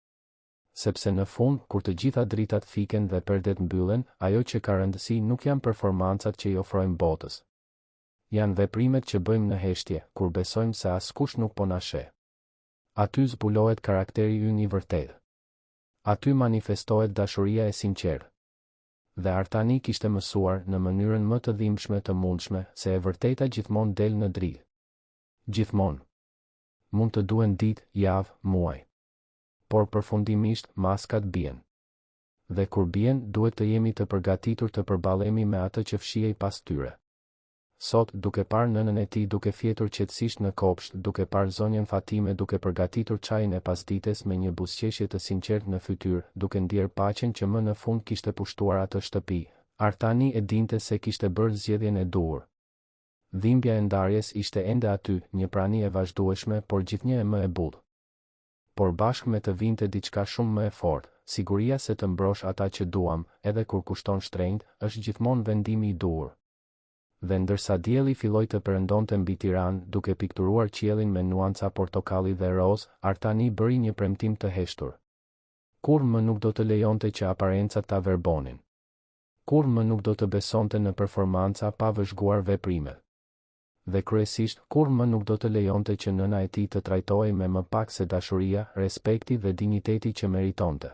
Speaker 1: Sepse në fund, kur të gjitha dritat fiken dhe perdet mbyllen, ajo që ka rëndësi nuk janë performancat që i ofrojmë botës. Janë veprimet që bëjmë në heshtje, kur besojmë se askush nuk po na sheh. Aty zbulohet karakteri ynë i vërtetë. Aty manifestohet dashuria e sinqertë. Dhe Artani kishte mësuar në mënyrën më të dhimbshme të mundshme se e vërteta gjithmonë del në dritë. Gjithmonë. Mund të duhen ditë, javë, muaj. Por përfundimisht maskat bien. Dhe kur bien, duhet të jemi të përgatitur të përballemi me atë që fshihej pas tyre. Sot, duke parë nënën e tij duke fjetur qetësisht në kopsht, duke parë zonjën Fatime duke përgatitur çajin e pasdites me një buzëqeshje të sinqertë në fytyrë, duke ndier paqen që më në fund kishte pushtuar atë shtëpi, Artani e dinte se kishte bërë zgjedhjen e duhur. Dhimbja e ndarjes ishte ende aty, një prani e vazhdueshme, por gjithnjë e më e butë. Por bashkë me të vinte diçka shumë më e fortë, siguria se të mbrosh ata që duam, edhe kur kushton shtrenjtë, është gjithmonë vendimi i duhur. Dhe ndërsa dielli filloi të perëndonte mbi Tiranë, duke pikturuar qiellin me nuanca portokalli dhe roz, Artani bëri një premtim të heshtur. Kur më nuk do të lejonte që aparencat ta verbonin. Kur më nuk do të besonte në performanca pa vëzhguar veprimet. Dhe kryesisht, kur më nuk do të lejonte që nëna e tij të trajtohej me më pak se dashuria, respekti dhe dinjiteti që meritonte.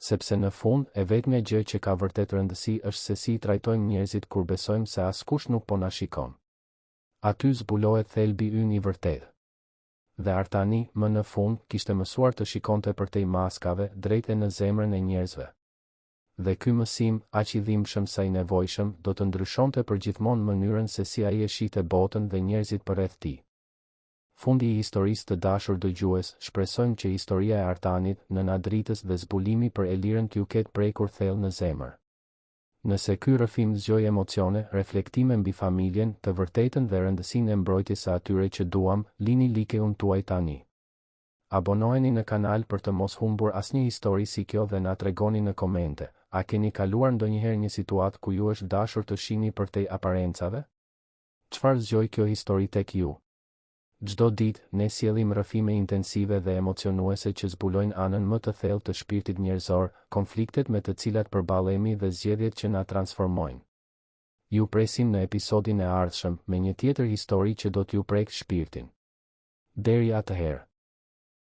Speaker 1: Sepse në fund, e vetmja gjë që ka vërtet rëndësi është se si trajtojmë njerëzit kur besojmë se askush nuk po na shikon. Aty zbulohet thelbi ynë i vërtetë. Dhe Artani, më në fund, kishte mësuar të shikonte përtej maskave, drejt e në zemrën e njerëzve. Dhe ky mësim, aq i dhimbshëm sa i nevojshëm, do të ndryshonte përgjithmonë mënyrën se si ai e shihte botën dhe njerëzit përreth tij. Fundi i historisë të dashur dëgjues, shpresojmë që historia e Artanit, Nëna Dritës dhe zbulimi për Elirën t'ju ketë prekur thellë në zemër. Nëse ky rrëfim zgjoi emocione, reflektime mbi familjen, të vërtetën dhe rëndësinë e mbrojtjes së atyre që duam, lini likeun tuaj tani. Abonoheni në kanal për të mos humbur asnjë histori si kjo dhe na tregoni në komente, a keni kaluar ndonjëherë një situatë ku ju është dashur të shihni përtej aparencave? Çfarë zgjoi kjo histori tek ju? Çdo ditë, ne sjellim rrëfime intensive dhe emocionuese që zbulojnë anën më të thellë të shpirtit njerëzor, konfliktet me të cilat përballemi dhe zgjedhjet që na transformojnë. Ju presim në episodin e ardhshëm me një tjetër histori që do t'ju prekë shpirtin. Deri atëherë.